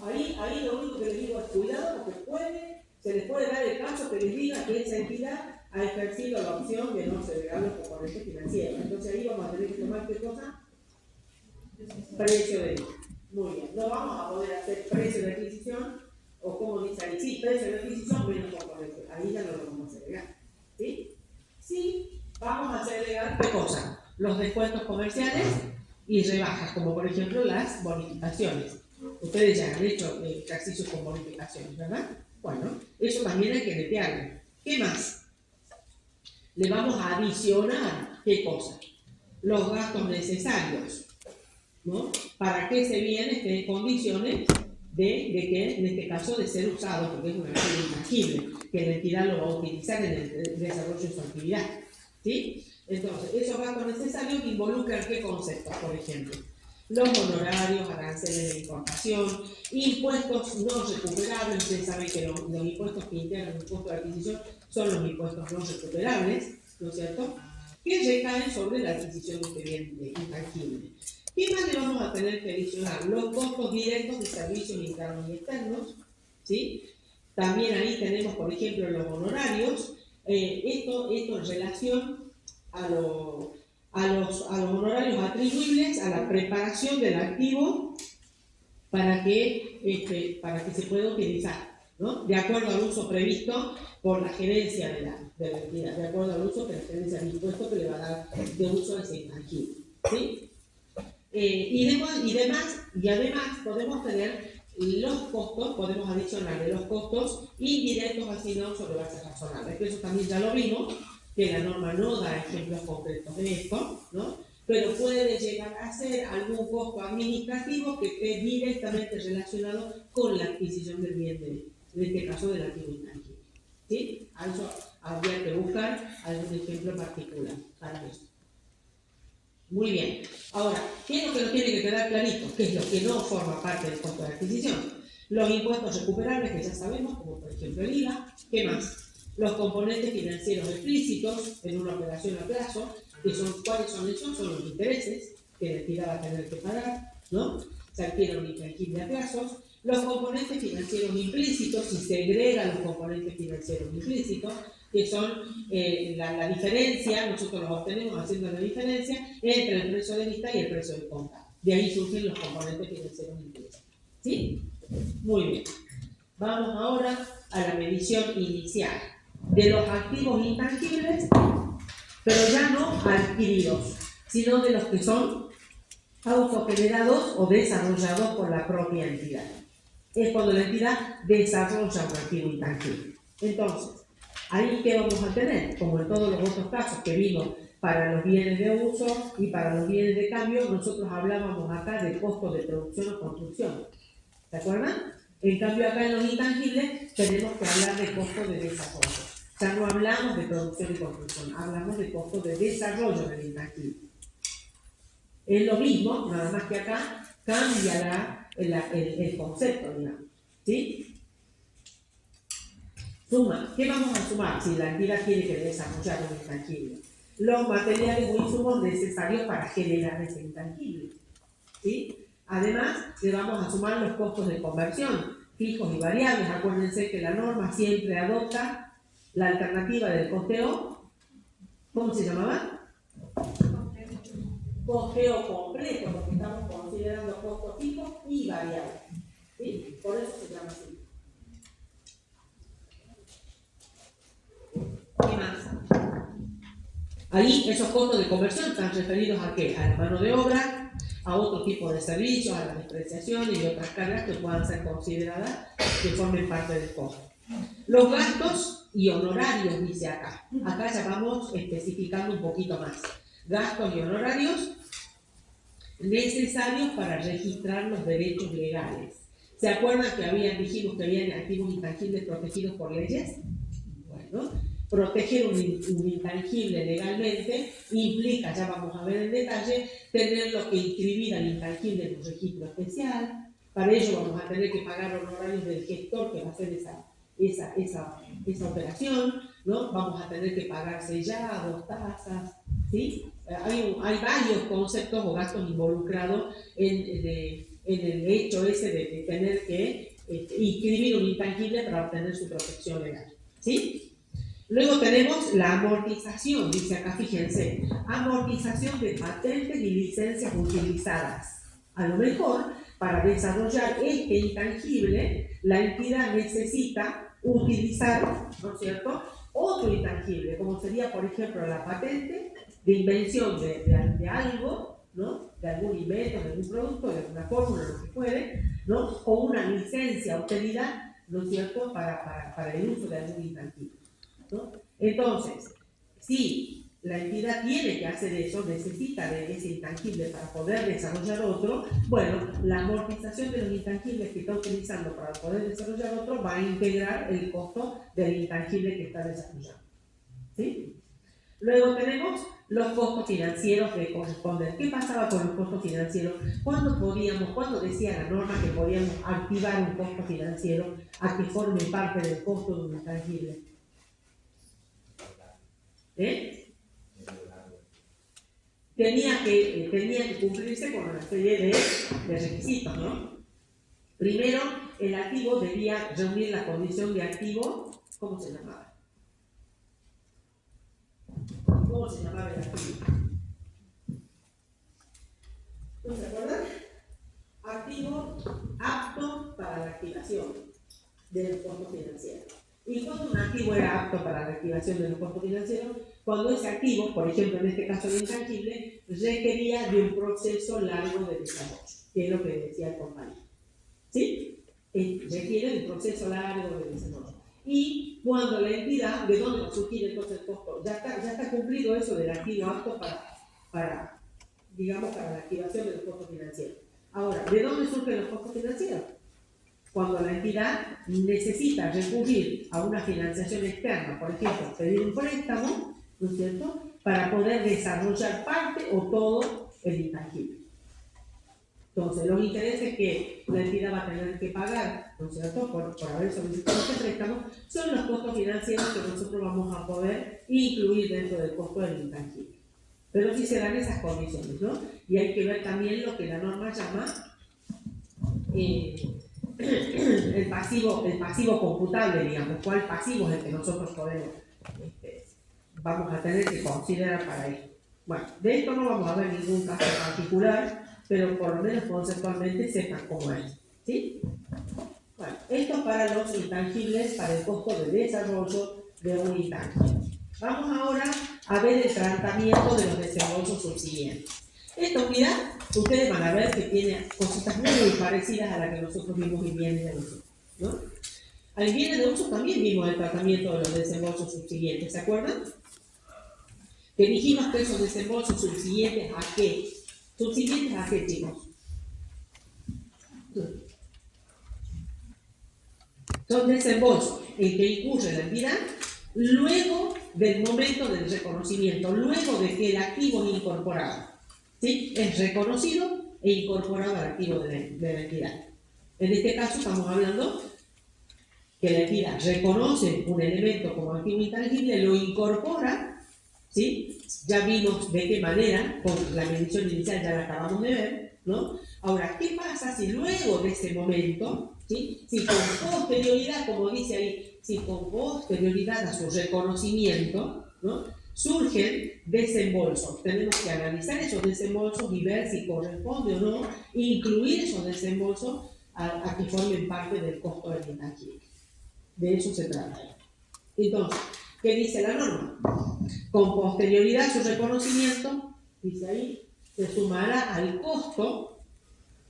Speaker 1: Ahí lo único que les digo es cuidado porque se les puede dar el caso que les diga que esa entidad ha ejercido la opción de no segregar los componentes financieros. Entonces ahí vamos a tener que tomar ¿qué cosa? Precio de lista. Muy bien. No vamos a poder hacer precio de adquisición o como dice ahí, sí, precio de adquisición menos componentes. Ahí ya no lo vamos a segregar. ¿Sí? Sí, vamos a segregar ¿qué cosa? Los descuentos comerciales y rebajas, como por ejemplo las bonificaciones. Ustedes ya han hecho ejercicios con bonificaciones, ¿verdad? Bueno, eso también hay que netearlo. ¿Qué más? Le vamos a adicionar, ¿qué cosa? Los gastos necesarios, ¿no? Para que ese bien esté en condiciones de que, en este caso, de ser usado, porque es una acción intangible, que la entidad lo va a utilizar en el desarrollo de su actividad. ¿Sí? Entonces, esos gastos necesarios involucran ¿qué conceptos? Por ejemplo, los honorarios, aranceles de importación, impuestos no recuperables. Ustedes saben que los impuestos que integran el impuesto de adquisición son los impuestos no recuperables, ¿no es cierto?, que recaen sobre la adquisición de este bien intangible. ¿Qué más le vamos a tener que adicionar? Los costos directos de servicios internos y externos, ¿sí? También ahí tenemos, por ejemplo, los honorarios. Esto en relación a los honorarios atribuibles a la preparación del activo para que se pueda utilizar, ¿no? De acuerdo al uso previsto por la gerencia de la entidad, de acuerdo al uso que la gerencia ha dispuesto que le va a dar de uso a ese intangible, ¿sí? Y además podemos tener los costos, podemos adicionarle los costos indirectos asignados sobre bases razonables, que eso también ya lo vimos, que la norma no da ejemplos concretos de esto, ¿no? Pero puede llegar a ser algún costo administrativo que esté directamente relacionado con la adquisición del bien, en este caso del activo intangible, ¿sí? A eso habría que buscar algún ejemplo particular para esto. Muy bien. Ahora, ¿qué es lo que nos tiene que quedar clarito? ¿Qué es lo que no forma parte del costo de adquisición? Los impuestos recuperables, que ya sabemos, como por ejemplo el IVA. ¿Qué más? Los componentes financieros explícitos en una operación a plazo, que son, ¿cuáles son esos? Son los intereses que la entidad va a tener que pagar, ¿no? Se adquiere un intangible a plazos. Los componentes financieros implícitos, si se agregan los componentes financieros implícitos, que son la diferencia, nosotros los obtenemos haciendo la diferencia entre el precio de vista y el precio de compra. De ahí surgen los componentes financieros implícitos. ¿Sí? Muy bien. Vamos ahora a la medición inicial de los activos intangibles, pero ya no adquiridos, sino de los que son autogenerados o desarrollados por la propia entidad. Es cuando la entidad desarrolla un activo intangible. Entonces, ahí ¿qué vamos a tener? Como en todos los otros casos que vimos para los bienes de uso y para los bienes de cambio, nosotros hablábamos acá de costos de producción o construcción. ¿Se acuerdan? En cambio acá en los intangibles tenemos que hablar de costos de desarrollo. Ya no hablamos de producción y construcción, hablamos de costos de desarrollo del intangible. Es lo mismo, nada más que acá cambia el concepto, digamos. ¿Sí? Suma. ¿Qué vamos a sumar si la entidad quiere que desarrollar un intangible? Los materiales o insumos necesarios para generar ese intangible. ¿Sí? Además, le vamos a sumar los costos de conversión, fijos y variables. Acuérdense que la norma siempre adopta la alternativa del costeo. ¿Cómo se llamaba? Costeo completo, porque estamos considerando costos fijos y variables. ¿Sí? Por eso se llama así. ¿Qué más? Ahí esos costos de conversión están referidos a ¿qué? A la mano de obra, a otro tipo de servicios, a la depreciación y otras cargas que puedan ser consideradas que formen parte del costo. Los gastos y honorarios, dice acá. Acá ya vamos especificando un poquito más. Gastos y honorarios necesarios para registrar los derechos legales. ¿Se acuerdan que dijimos que habían activos intangibles protegidos por leyes? Bueno, proteger un intangible legalmente implica, ya vamos a ver en detalle, tenerlo que inscribir al intangible en un registro especial. Para ello vamos a tener que pagar honorarios del gestor que va a hacer esa operación, ¿no? Vamos a tener que pagar sellados, tasas, ¿sí? Hay varios conceptos o gastos involucrados en el hecho ese de tener que inscribir un intangible para obtener su protección legal, ¿sí? Luego tenemos la amortización, dice acá, fíjense, amortización de patentes y licencias utilizadas. A lo mejor, para desarrollar este intangible, la entidad necesita utilizar, ¿no es cierto?, otro intangible, como sería, por ejemplo, la patente de invención de algo, ¿no?, de algún invento, de algún producto, de alguna fórmula, lo que puede, ¿no?, o una licencia obtenida, ¿no es cierto?, para el uso de algún intangible, ¿no? Entonces, si la entidad tiene que hacer eso, necesita de ese intangible para poder desarrollar otro, bueno, la amortización de los intangibles que está utilizando para poder desarrollar otro va a integrar el costo del intangible que está desarrollando, ¿sí? Luego tenemos los costos financieros que corresponden. ¿Qué pasaba con los costos financieros? ¿Cuándo decía la norma que podíamos activar un costo financiero a que forme parte del costo de un intangible? Tenía que cumplirse con una serie de requisitos, ¿no? Primero, el activo debía reunir la condición de activo. ¿Cómo se llamaba? ¿Cómo se llamaba el activo? ¿No se acuerdan? Activo apto para la activación de los costos financieros. ¿Y cuando un activo era apto para la activación de los costos financieros? Cuando ese activo, por ejemplo en este caso el intangible, requería de un proceso largo de desarrollo, que es lo que decía el compañero. ¿Sí? Requiere de un proceso largo de desarrollo. Y cuando la entidad, ¿de dónde va a surgir entonces el costo? Ya está cumplido eso del activo apto para la activación de los costos financieros. Ahora, ¿de dónde surgen los costos financieros? Cuando la entidad necesita recurrir a una financiación externa, por ejemplo, pedir un préstamo, ¿no es cierto?, para poder desarrollar parte o todo el intangible. Entonces, los intereses que la entidad va a tener que pagar, ¿no es cierto?, por haber solicitado este préstamo, son los costos financieros que nosotros vamos a poder incluir dentro del costo del intangible. Pero sí se dan esas condiciones, ¿no? Y hay que ver también lo que la norma llama el pasivo computable, digamos, cuál pasivo es el que nosotros podemos, vamos a tener que considerar para esto. Bueno, de esto no vamos a ver ningún caso particular, pero por lo menos conceptualmente sepan cómo es, ¿sí? Bueno, esto para los intangibles, para el costo de desarrollo de un intangible. Vamos ahora a ver el tratamiento de los desembolsos subsiguientes. Esta unidad, ustedes van a ver que tiene cositas muy parecidas a las que nosotros vimos en bienes de uso, ¿no? Al bienes de uso también vimos el tratamiento de los desembolsos subsiguientes, ¿se acuerdan? Que dijimos que esos desembolsos subsiguientes ¿a qué? ¿Subsiguientes a qué, chicos? Son desembolsos en que incurre la entidad luego del momento del reconocimiento, luego de que el activo es incorporado, ¿sí? Es reconocido e incorporado al activo de la entidad. En este caso estamos hablando que la entidad reconoce un elemento como activo intangible, lo incorpora, ¿sí? Ya vimos de qué manera, con la medición inicial ya la acabamos de ver, ¿no? Ahora, ¿qué pasa si luego de ese momento, ¿sí? Si con posterioridad, como dice ahí, si con posterioridad a su reconocimiento, ¿no?, surgen desembolsos? Tenemos que analizar esos desembolsos y ver si corresponde o no incluir esos desembolsos a que formen parte del costo del intangible. De eso se trata. Entonces, ¿qué dice la norma? Con posterioridad a su reconocimiento, dice ahí, se sumará al costo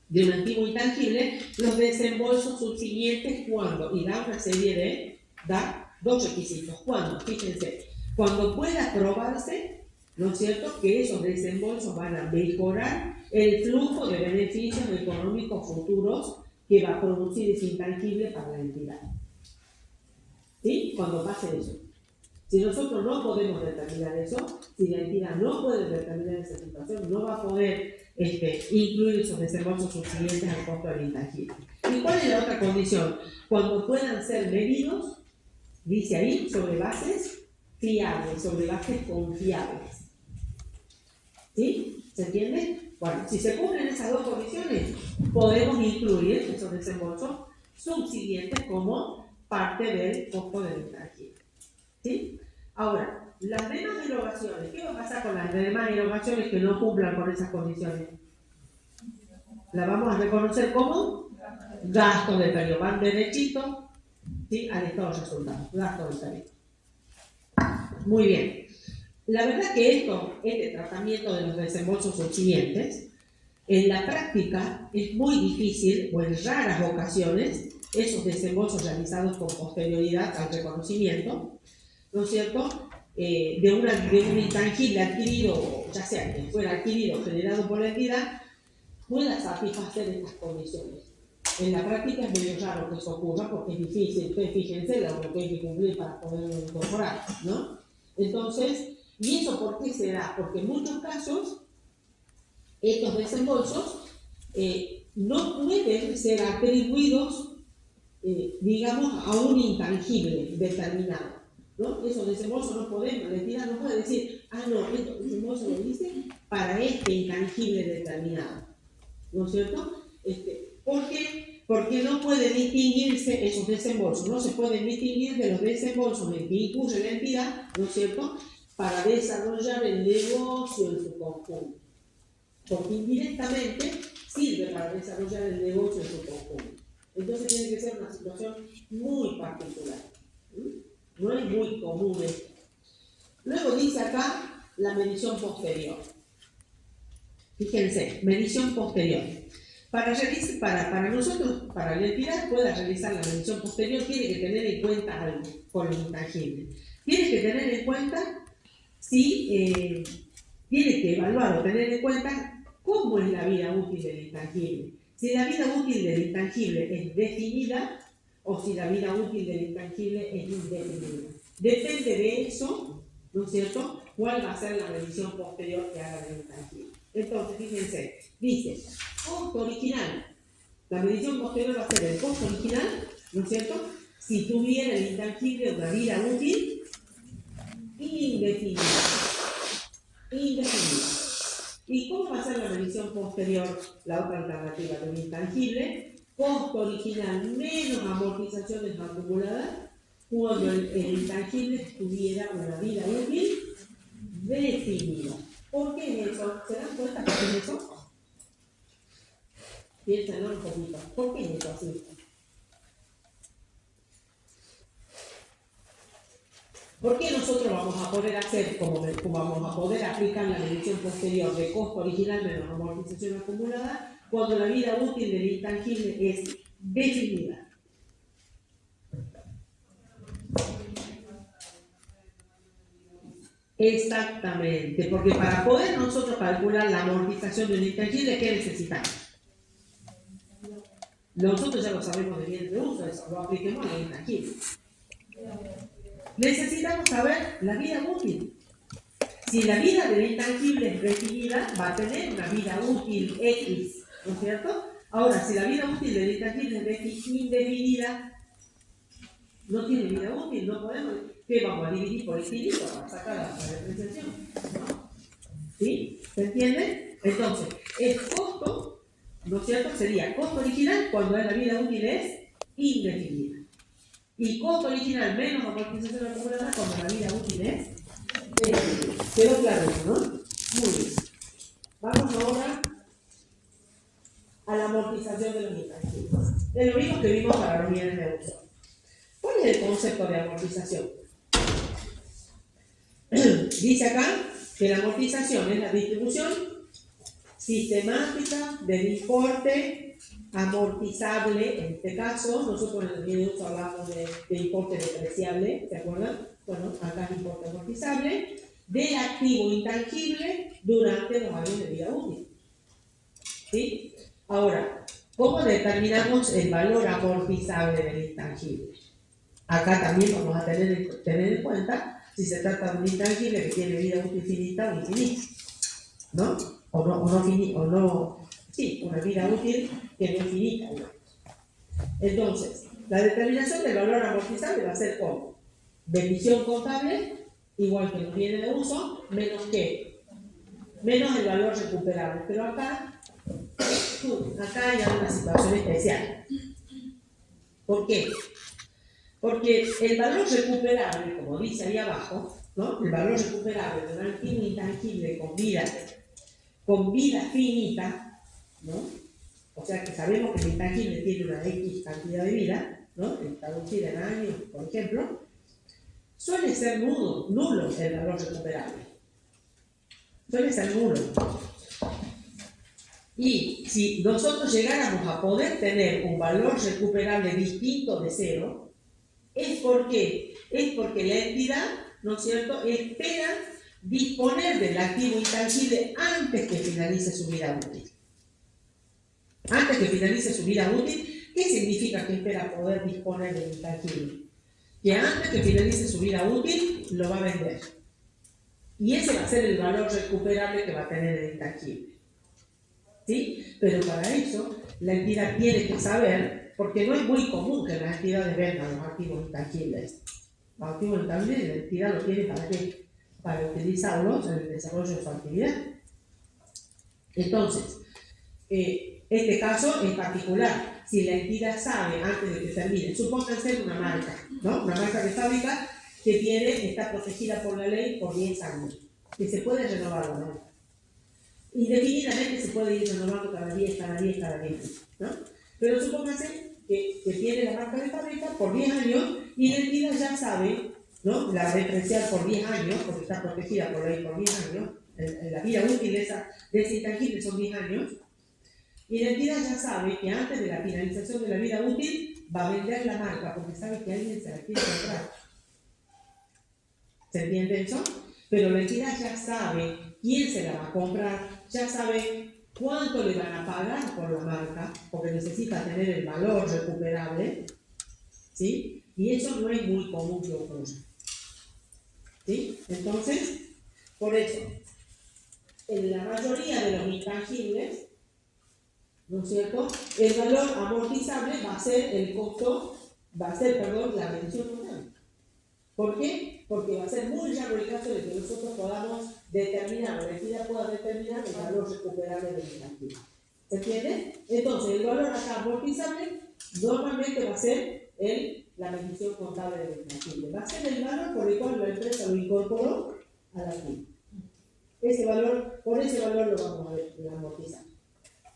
Speaker 1: de un activo intangible los desembolsos subsiguientes cuando, y da una serie da dos requisitos. Cuando, fíjense, cuando pueda probarse, ¿no es cierto?, que esos desembolsos van a mejorar el flujo de beneficios económicos futuros que va a producir ese intangible para la entidad. ¿Sí? Cuando pase eso. Si nosotros no podemos determinar eso, si la entidad no puede determinar esa situación, no va a poder incluir esos desembolsos subsiguientes al costo del intangible. ¿Y cuál es la otra condición? Cuando puedan ser medidos, dice ahí, sobre bases fiables, sobre bases confiables. ¿Sí? ¿Se entiende? Bueno, si se cumplen esas dos condiciones, podemos incluir esos desembolsos subsiguientes como parte del costo del intangible. ¿Sí? Ahora, las demás erogaciones, ¿qué va a pasar con las demás erogaciones que no cumplan con esas condiciones? La vamos a reconocer como gasto de periodo, van derechito, ¿sí?, al estado de resultados, gasto de periodo. Muy bien. La verdad que este tratamiento de los desembolsos subsiguientes, en la práctica es muy difícil, o en raras ocasiones, esos desembolsos realizados con posterioridad al reconocimiento, ¿no es cierto?, de un intangible adquirido, ya sea que fuera adquirido o generado por la entidad, pueda satisfacer estas condiciones. En la práctica es medio raro que eso ocurra porque es difícil. Ustedes fíjense lo que hay que cumplir para poderlo incorporar, ¿no? Entonces, ¿y eso por qué se da? Porque en muchos casos estos desembolsos no pueden ser atribuidos, digamos, a un intangible determinado, ¿no? Esos desembolsos no podemos, la entidad no puede decir, no, estos desembolsos lo hice para este intangible determinado, ¿no es cierto? ¿Por qué? porque no pueden distinguirse esos desembolsos, no se pueden distinguir de los desembolsos en que incurre la entidad, ¿no es cierto?, para desarrollar el negocio en su conjunto. Porque indirectamente sirve para desarrollar el negocio en su conjunto. Entonces tiene que ser una situación muy particular. No es muy común esto. Luego dice acá la medición posterior. Fíjense, medición posterior. Para nosotros, para la entidad pueda realizar la medición posterior, tiene que tener en cuenta algo con lo intangible. Tiene que tener en cuenta tiene que evaluar o tener en cuenta cómo es la vida útil del intangible. Si la vida útil del intangible es definida o si la vida útil del intangible es indefinida. Depende de eso, ¿no es cierto?, cuál va a ser la medición posterior que haga del intangible. Entonces, fíjense, dice, costo original. La medición posterior va a ser el costo original, ¿no es cierto?, si tuviera el intangible una vida útil indefinida. ¿Y cómo va a ser la medición posterior? La otra alternativa del intangible, costo original menos amortizaciones acumuladas, cuando el intangible tuviera una vida útil definida. ¿Por qué es eso? ¿Se dan cuenta por qué es eso? Piénsenlo un poquito. ¿Por qué es eso así? ¿Por qué nosotros vamos a poder hacer, como vamos a poder aplicar la medición posterior de costo original menos amortización acumulada, cuando la vida útil del intangible es definida? Exactamente, porque para poder nosotros calcular la amortización de un intangible, ¿qué necesitamos? Nosotros ya lo sabemos de bien de uso, eso lo apliquemos a la intangible. Necesitamos saber la vida útil. Si la vida del intangible es definida, va a tener una vida útil X, ¿no es cierto? Ahora, si la vida útil del intangible es indefinida, no tiene vida útil, no podemos. ¿Qué vamos a dividir por infinito para sacar la depreciación? ¿No? ¿Sí? ¿Se entiende? Entonces, el costo, ¿no es cierto?, sería costo original cuando la vida útil es indefinida. Y costo original menos amortización acumulada cuando la vida útil es definida. ¿Quedó claro eso, no? Muy bien. Vamos ahora a la amortización de los intangibles. Es lo mismo que vimos para los bienes de uso. ¿Cuál es el concepto de amortización? Dice acá que la amortización es la distribución sistemática del importe amortizable. En este caso, nosotros en el bien de uso hablamos de importe depreciable, ¿se acuerdan? Bueno, acá es importe amortizable del activo intangible durante los años de vida útil. ¿Sí? Ahora, ¿cómo determinamos el valor amortizable del intangible? Acá también vamos a tener en cuenta si se trata de un intangible que tiene vida útil finita o infinita, ¿no? Sí, una vida útil que no es finita, ¿no? Entonces, la determinación del valor amortizable va a ser como bendición contable, igual que los bienes de uso, menos el valor recuperable. Pero acá hay una situación especial. ¿Por qué? Porque el valor recuperable, como dice ahí abajo, ¿no?, el valor recuperable de un activo intangible con vida finita, ¿no?, o sea que sabemos que el intangible tiene una X cantidad de vida, ¿no?, traducida en años, por ejemplo, suele ser nulo el valor recuperable. Suele ser nulo. Y si nosotros llegáramos a poder tener un valor recuperable distinto de cero, es porque la entidad, ¿no es cierto?, espera disponer del activo intangible antes que finalice su vida útil. Antes que finalice su vida útil, ¿qué significa que espera poder disponer del intangible? Que antes que finalice su vida útil, lo va a vender. Y ese va a ser el valor recuperable que va a tener el intangible. ¿Sí? Pero para eso, la entidad tiene que saber, porque no es muy común que las entidades vendan los activos intangibles. Los activos intangibles, la entidad lo tiene ¿para qué? Para utilizarlos en el desarrollo de su actividad. Entonces, este caso es particular. si la entidad sabe antes de que termine. Supónganse una marca, ¿no? Una marca de fábrica que está protegida por la ley por 10 años, que se puede renovar la marca. Indefinidamente se puede ir renovando cada 10, ¿no? Pero supónganse que tiene la marca de fábrica por 10 años y la entidad ya sabe, ¿no? La referencial por 10 años, porque está protegida por ley por 10 años, la vida útil de ese intangible son 10 años, y la entidad ya sabe que antes de la finalización de la vida útil va a vender la marca porque sabe que alguien se la quiere comprar. ¿Se entiende eso? Pero la entidad ya sabe quién se la va a comprar, ya sabe cuánto le van a pagar por la marca, porque necesita tener el valor recuperable, ¿sí? Y eso no es muy común que ocurra, ¿sí? Entonces, por eso, en la mayoría de los intangibles, ¿no es cierto?, el valor amortizable va a ser el costo, la mención total. ¿Por qué? Porque va a ser muy raro el caso de que nosotros podamos determinar, o la entidad pueda determinar el valor recuperable del intangible. ¿Se entiende? Entonces, el valor acá amortizable normalmente va a ser la medición contable del intangible. Va a ser el valor por el cual la empresa lo incorporó a la actividad. Por ese valor lo vamos a amortizar.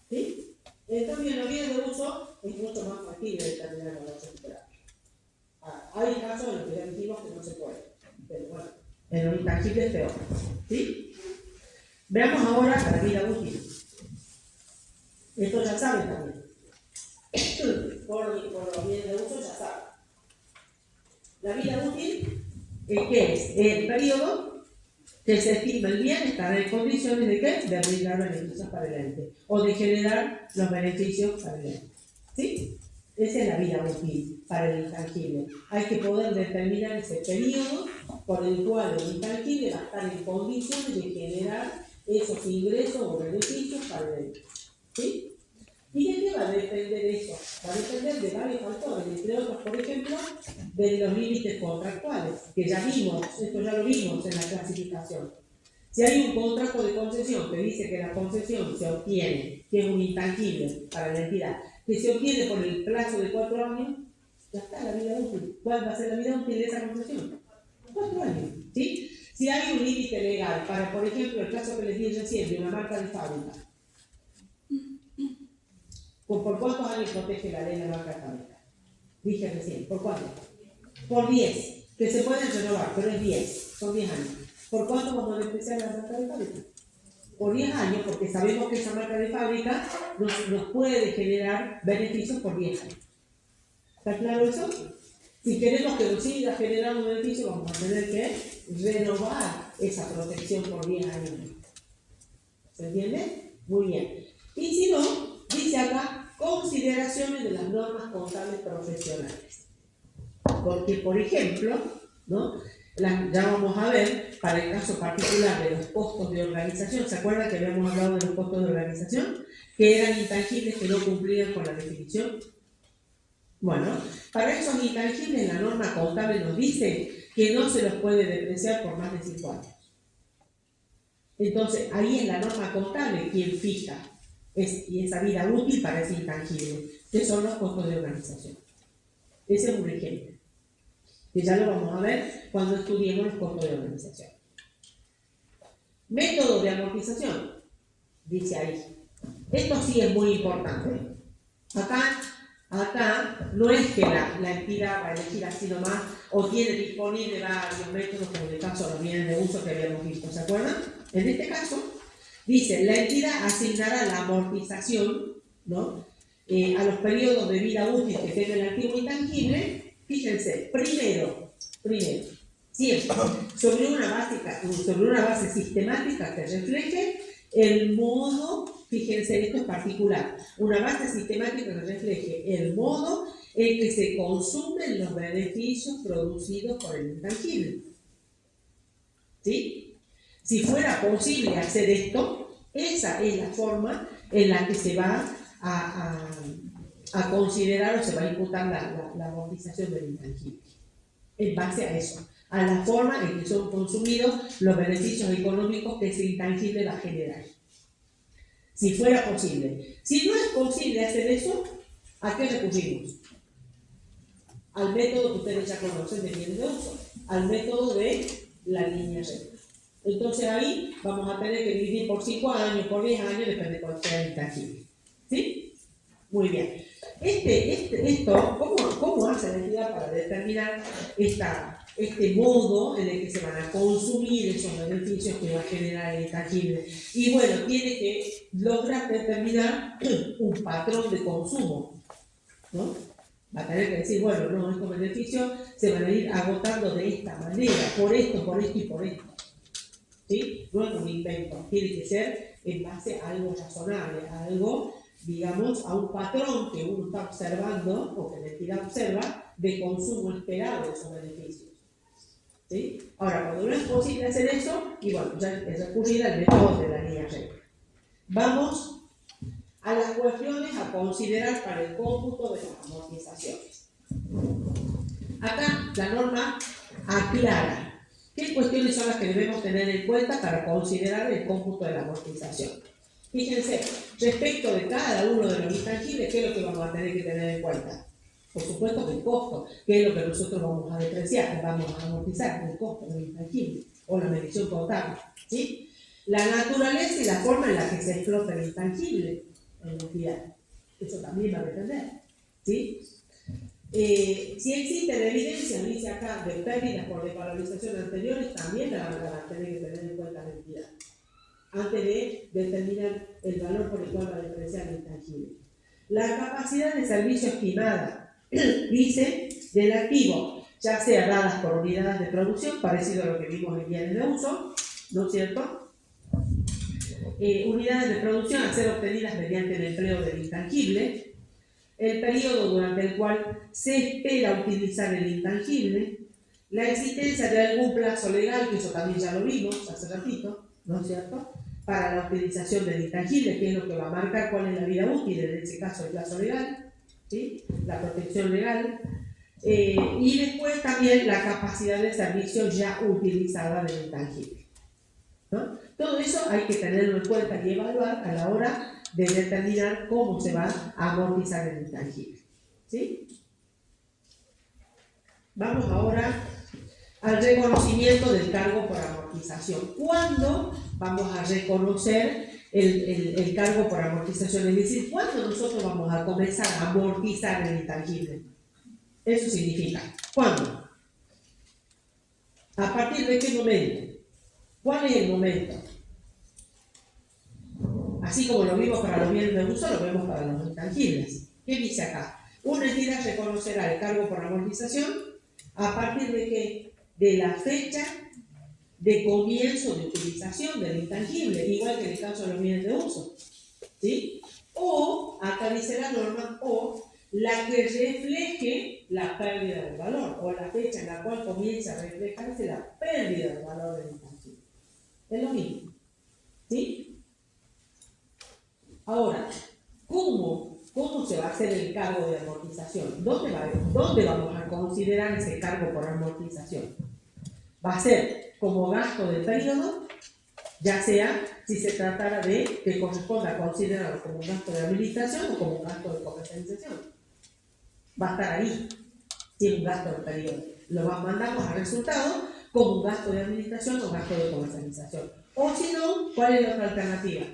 Speaker 1: ¿Sí? En cambio, en los bienes de uso es mucho más factible determinar el valor recuperable. Hay casos en los que ya dijimos que no se puede, pero bueno, en los intangibles es peor. ¿Sí? Veamos ahora la vida útil. Esto ya saben también. Por los bienes de uso ya saben. La vida útil, ¿qué es? El periodo que se estima el bien estar en condiciones de ¿qué? De brindar beneficios para el ente o de generar los beneficios para el ente. ¿Sí? Esa es la vida útil para el intangible. Hay que poder determinar ese periodo por el cual el intangible va a estar en condiciones de generar esos ingresos o beneficios para el ente. ¿Sí? ¿Y de qué va a depender eso? Va a depender de varios factores, entre otros, por ejemplo, de los límites contractuales, que ya vimos, esto ya lo vimos en la clasificación. Si hay un contrato de concesión que dice que la concesión se obtiene, que es un intangible para la entidad, que se obtiene por el plazo de 4 años, ya está la vida útil. ¿Cuál va a ser la vida útil de esa concesión? 4 años, ¿sí? Si hay un límite legal para, por ejemplo, el caso que les di recién de una marca de fábrica, ¿por cuántos años protege la ley de la marca de fábrica? Dije recién, ¿por cuánto? Por 10, que se pueden renovar, pero es 10, son 10 años. ¿Por cuánto vamos a despreciar la marca de fábrica? Por 10 años, porque sabemos que esa marca de fábrica nos puede generar beneficios por 10 años. ¿Está claro eso? Si queremos que nos siga generando beneficios, vamos a tener que renovar esa protección por 10 años. ¿Se entiende? Muy bien. Y si no, dice acá, consideraciones de las normas contables profesionales. Porque, por ejemplo, ¿no? Ya vamos a ver, para el caso particular de los costos de organización, ¿se acuerdan que habíamos hablado de los costos de organización? Que eran intangibles que no cumplían con la definición. Bueno, para esos intangibles la norma contable nos dice que no se los puede depreciar por más de 5 años. Entonces, ahí es la norma contable quien fija y esa vida útil para ese intangible, que son los costos de organización. Ese es un ejemplo, que ya lo vamos a ver cuando estudiemos los costos de organización. Método de amortización, dice ahí. Esto sí es muy importante. Acá no es que la entidad va a elegir así nomás o tiene disponible varios métodos, como en el caso de los bienes de uso que habíamos visto, ¿se acuerdan? En este caso, dice, la entidad asignará la amortización, ¿no? A los periodos de vida útil que tenga el activo intangible, fíjense, primero, siempre, sobre una base sistemática que refleje el modo, fíjense, esto es particular, una base sistemática que refleje el modo en que se consumen los beneficios producidos por el intangible. ¿Sí? Si fuera posible hacer esto, esa es la forma en la que se va a considerar o se va a imputar la amortización del intangible. En base a eso, a la forma en que son consumidos los beneficios económicos que ese intangible va a generar. Si fuera posible. Si no es posible hacer eso, ¿A qué recurrimos? Al método que ustedes ya conocen de bienes de uso, al método de la línea recta. Entonces ahí vamos a tener que dividir por 5 años, por 10 años, depende de cuál sea el intangible. ¿Sí? Muy bien. ¿Cómo hace la entidad para determinar este modo en el que se van a consumir esos beneficios que va a generar el intangible? Y bueno, tiene que lograr determinar un patrón de consumo, ¿no? Va a tener que decir, bueno, no, estos beneficios se van a ir agotando de esta manera, por esto y por esto. ¿Sí? No es un invento, tiene que ser en base a algo razonable, a algo, digamos, a un patrón que uno está observando, o que la entidad observa, de consumo esperado de esos beneficios. ¿Sí? Ahora, cuando no es posible hacer eso, y bueno, ya es recurrir al método de la línea recta. Vamos a las cuestiones a considerar para el cómputo de las amortizaciones. Acá la norma aclara qué cuestiones son las que debemos tener en cuenta para considerar el cómputo de la amortización. Fíjense, respecto de cada uno de los intangibles, ¿qué es lo que vamos a tener que tener en cuenta? Por supuesto que el costo, que es lo que nosotros vamos a depreciar, vamos a amortizar, el costo del intangible, o la medición contable, ¿sí? La naturaleza y la forma en la que se explota el intangible en la entidad. Eso también va a depender, ¿sí? Si existen evidencias, dice acá, de pérdidas por desvalorización anteriores, también la van a tener que tener en cuenta la entidad, antes de determinar el valor por el cual va a depreciar el intangible. La capacidad de servicio estimada, dice, del activo, ya sea dadas por unidades de producción, parecido a lo que vimos en bienes de uso, ¿no es cierto? Unidades de producción a ser obtenidas mediante el empleo del intangible, el periodo durante el cual se espera utilizar el intangible, la existencia de algún plazo legal, que eso también ya lo vimos hace ratito, ¿no es cierto?, para la utilización del intangible, que es lo que va a marcar cuál es la vida útil, en ese caso el plazo legal, ¿sí?, la protección legal, y después también la capacidad de servicio ya utilizada del intangible, ¿no? Todo eso hay que tenerlo en cuenta y evaluar a la hora de determinar cómo se va a amortizar el intangible. ¿Sí? Vamos ahora al reconocimiento del cargo por amortización. ¿Cuándo vamos a reconocer el cargo por amortización? Es decir, ¿cuándo nosotros vamos a comenzar a amortizar el intangible? Eso significa, ¿cuándo? ¿A partir de qué momento? ¿Cuál es el momento? Así como lo vimos para los bienes de uso, lo vemos para los intangibles. ¿Qué dice acá? Una entidad reconocerá el cargo por amortización a partir de qué? De la fecha de comienzo de utilización del intangible, igual que en el caso de los bienes de uso. ¿Sí? O, acá dice la norma, o la que refleje la pérdida del valor, o la fecha en la cual comienza a reflejarse la pérdida del valor del intangible. Es lo mismo. ¿Sí? Ahora, ¿cómo se va a hacer el cargo de amortización? ¿Dónde vamos a considerar ese cargo por amortización? Va a ser como gasto del periodo, ya sea si se tratara de que corresponda considerarlo como un gasto de administración o como un gasto de comercialización. Va a estar ahí, si es un gasto del periodo. Lo mandamos a resultado como un gasto de administración o gasto de comercialización. O si no, ¿cuál es la otra alternativa?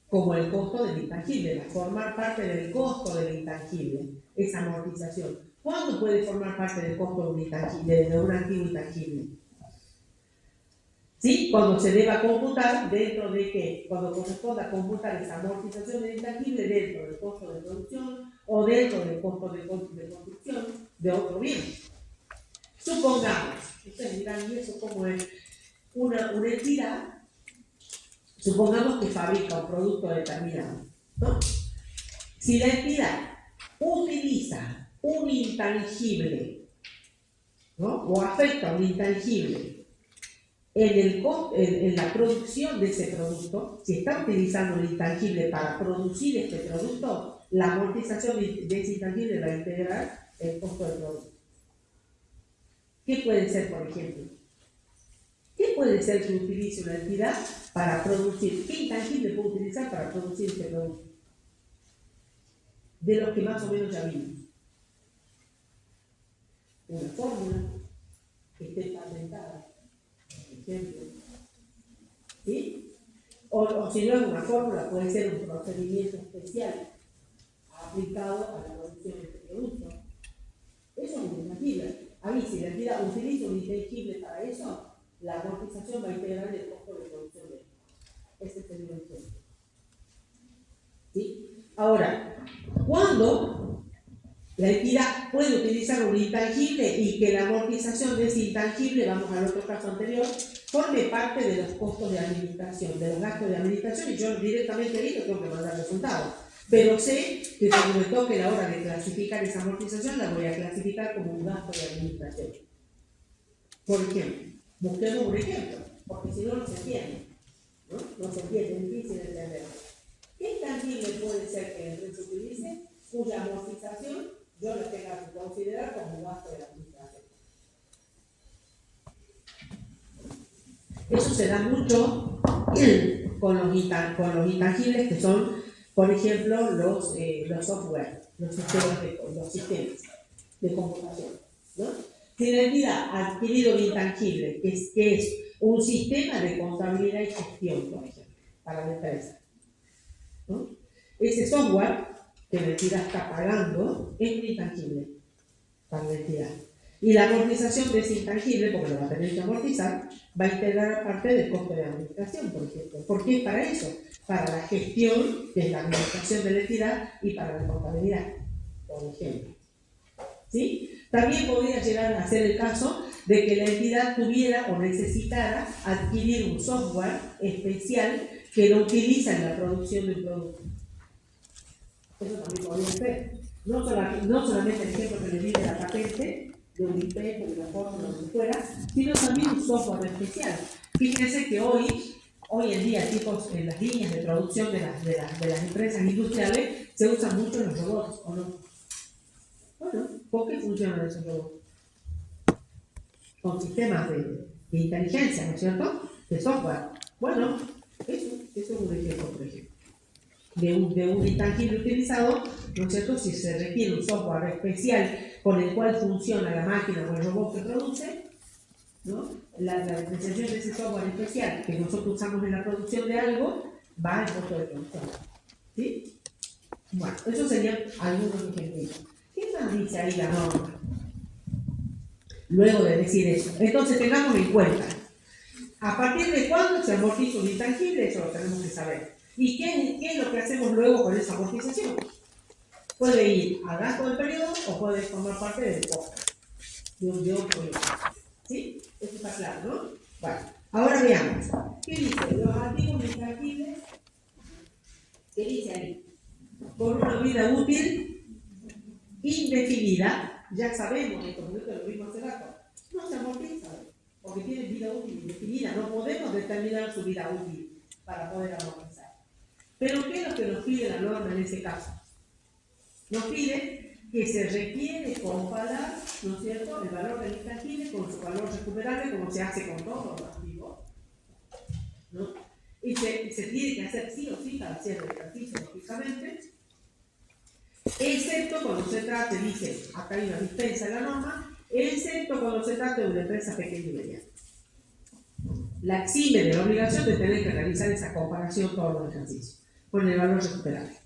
Speaker 1: Como el costo del intangible, formar parte del costo del intangible, esa amortización. ¿Cuándo puede formar parte del costo de un intangible, de un activo intangible? ¿Sí? Cuando se deba computar, dentro de qué, cuando corresponda computar esa amortización del intangible dentro del costo de producción o dentro del costo de construcción de otro bien. Supongamos, ustedes dirán, ¿y eso cómo es? Una entidad, supongamos que fabrica un producto determinado, ¿no? Si la entidad utiliza un intangible, ¿no?, o afecta un intangible en la producción de ese producto, si está utilizando un intangible para producir este producto, la amortización de ese intangible va a integrar el costo del producto. ¿Qué puede ser, por ejemplo? ¿Qué puede ser que utilice una entidad para producir? ¿Qué intangible puede utilizar para producir este producto? de los que más o menos ya vimos. Una fórmula que esté patentada, por ejemplo, ¿sí? O si no es una fórmula, puede ser un procedimiento especial aplicado a la producción de este producto. Eso es intangible. Ahí, si la entidad utiliza un intangible para eso, la amortización va a integrar el costo de producción de esto. Ese es el ejemplo. ¿Sí? Ahora, ¿cuándo la entidad puede utilizar un intangible y que la amortización de ese intangible, vamos al otro caso anterior, forme parte de los costos de administración, de los gastos de administración, y yo directamente ahí no tengo que mandar resultados? Pero sé que cuando me toque la hora de clasificar esa amortización, la voy a clasificar como un gasto de administración. Por ejemplo, busquemos un ejemplo, porque si no, no se entiende. No se entiende, es difícil de entender. ¿Qué intangible puede ser que la empresa utilice cuya amortización yo la tenga que considerar como un gasto de administración? Eso se da mucho con los intangibles que son, por ejemplo, los software, los sistemas de computación, ¿no? Si la entidad ha adquirido un intangible, que es un sistema de contabilidad y gestión, por ejemplo, para la empresa, ¿no? Ese software que la entidad está pagando es un intangible para la entidad. Y la amortización de ese intangible, porque lo va a tener que amortizar, va a integrar parte del costo de administración, por ejemplo. ¿Por qué es para eso? Para la gestión, que es la administración de la entidad, y para la contabilidad, por ejemplo. ¿Sí? También podría llegar a ser el caso de que la entidad tuviera o necesitara adquirir un software especial que lo utiliza en la producción de un producto. Eso también podría ser. No solamente el ejemplo que le di de la patente, de un IP, de una fórmula, de lo que fuera, sino también un software especial. Fíjense que hoy en día, en las líneas de producción de las empresas industriales, se usan mucho los robots, ¿o no? Bueno, ¿por qué funcionan esos robots? Con sistemas de inteligencia, ¿no es cierto? De software. Bueno, eso es un ejemplo, por ejemplo. De un intangible utilizado, ¿no es cierto? Si se requiere un software especial con el cual funciona la máquina o el robot que produce, ¿no? La depreciación de ese software especial que nosotros usamos en la producción de algo va al costo de producción. ¿Sí? Bueno, esos serían algunos ejemplos. ¿Qué más dice ahí la norma? Luego de decir eso. Entonces tengamos en cuenta, ¿a partir de cuándo se amortiza un intangible? Eso lo tenemos que saber. ¿Y qué es lo que hacemos luego con esa amortización? Puede ir a gasto del periodo o puede formar parte del costo de un proyecto. ¿Sí? Eso está claro, ¿no? Bueno, ahora veamos. ¿Qué dice? Los activos intangibles, ¿qué dice ahí? Con una vida útil indefinida, ya sabemos esto, porque esto lo vimos hace rato, no se amortizan, porque tienen vida útil indefinida, no podemos determinar su vida útil para poder amortizar. Pero ¿qué es lo que nos pide la norma en ese caso? Nos pide que se requiere comparar, ¿no es cierto?, el valor del intangible con su valor recuperable, como se hace con todos los activos, ¿no? Y se tiene que hacer sí o sí para hacer el ejercicio, lógicamente, excepto cuando se trate, dice, acá hay una dispensa en la norma, excepto cuando se trate de una empresa pequeña y mediana. La exime de la obligación de tener que realizar esa comparación todos los ejercicios con el valor recuperable.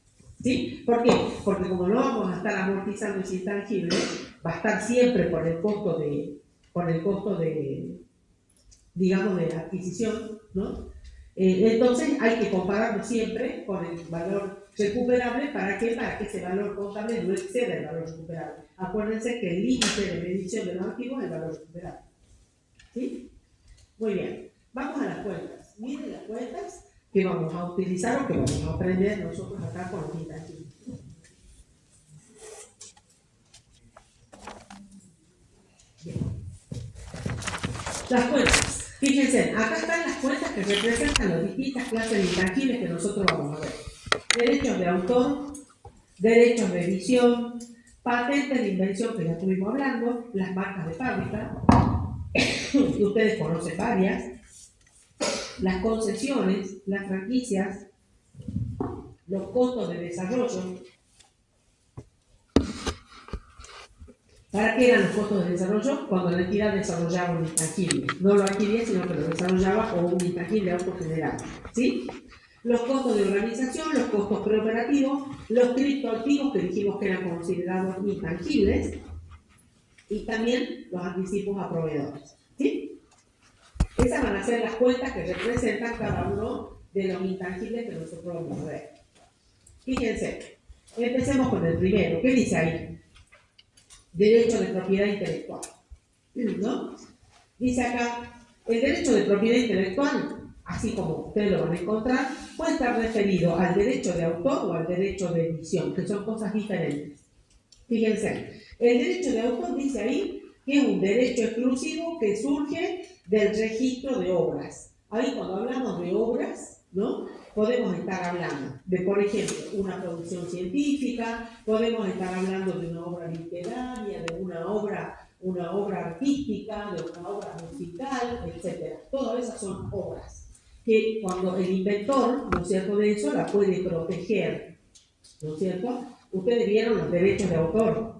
Speaker 1: ¿Sí? ¿Por qué? Porque como no vamos a estar amortizando ese intangible, va a estar siempre por el costo de digamos, de la adquisición, ¿no? Entonces hay que compararlo siempre con el valor recuperable. ¿Para qué? Para que ese valor contable no exceda el valor recuperable. Acuérdense que el límite de medición de los activos es el valor recuperable. ¿Sí? Muy bien. Vamos a las cuentas. Miren las cuentas que vamos a utilizar o que vamos a aprender nosotros acá con los intangibles. Bien. Las cuentas. Fíjense, acá están las cuentas que representan las distintas clases de intangibles que nosotros vamos a ver. Derechos de autor, derechos de edición, patentes de invención que ya estuvimos hablando, las marcas de fábrica, que ustedes conocen varias, las concesiones, las franquicias, los costos de desarrollo, ¿Para qué eran los costos de desarrollo? Cuando la entidad desarrollaba un intangible. No lo adquiría, sino que lo desarrollaba o un intangible autogenerado. ¿Sí? Los costos de organización, los costos preoperativos, los criptoactivos que dijimos que eran considerados intangibles y también los anticipos a proveedores. ¿Sí? Esas van a ser las cuentas que representan cada uno de los intangibles que nosotros vamos a ver. Fíjense, empecemos con el primero. ¿Qué dice ahí? Derecho de propiedad intelectual. ¿No? Dice acá, el derecho de propiedad intelectual, así como ustedes lo van a encontrar, puede estar referido al derecho de autor o al derecho de edición, que son cosas diferentes. Fíjense, el derecho de autor dice ahí que es un derecho exclusivo que surge del registro de obras. Ahí cuando hablamos de obras, ¿no? Podemos estar hablando de, por ejemplo, una producción científica, podemos estar hablando de una obra literaria, de una obra artística, de una obra musical, etc. Todas esas son obras que cuando el inventor, ¿no es cierto?, de eso la puede proteger, ¿no es cierto? Ustedes vieron los derechos de autor,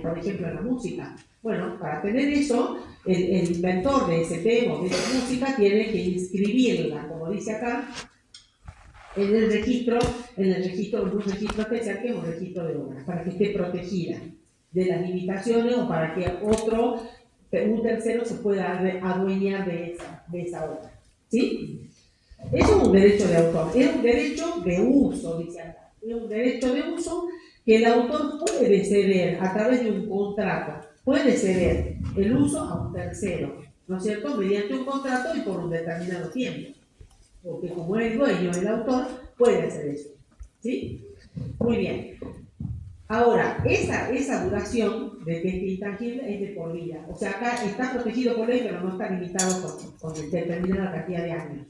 Speaker 1: por ejemplo, en la música. Bueno, para tener eso, el inventor de ese tema o de esa música tiene que inscribirla, como dice acá, en un registro especial que es un registro de obras, para que esté protegida de las limitaciones o para que un tercero se pueda adueñar de esa obra. ¿Sí? Eso es un derecho de autor, es un derecho de uso, dice acá. Es un derecho de uso que el autor puede ceder a través de un contrato, puede ceder el uso a un tercero, ¿no es cierto?, mediante un contrato y por un determinado tiempo. Porque como es el dueño, el autor, puede hacer eso. ¿Sí? Muy bien. Ahora, esa duración de este intangible es de por vida. O sea, acá está protegido por ley, pero no está limitado con determinada cantidad de años.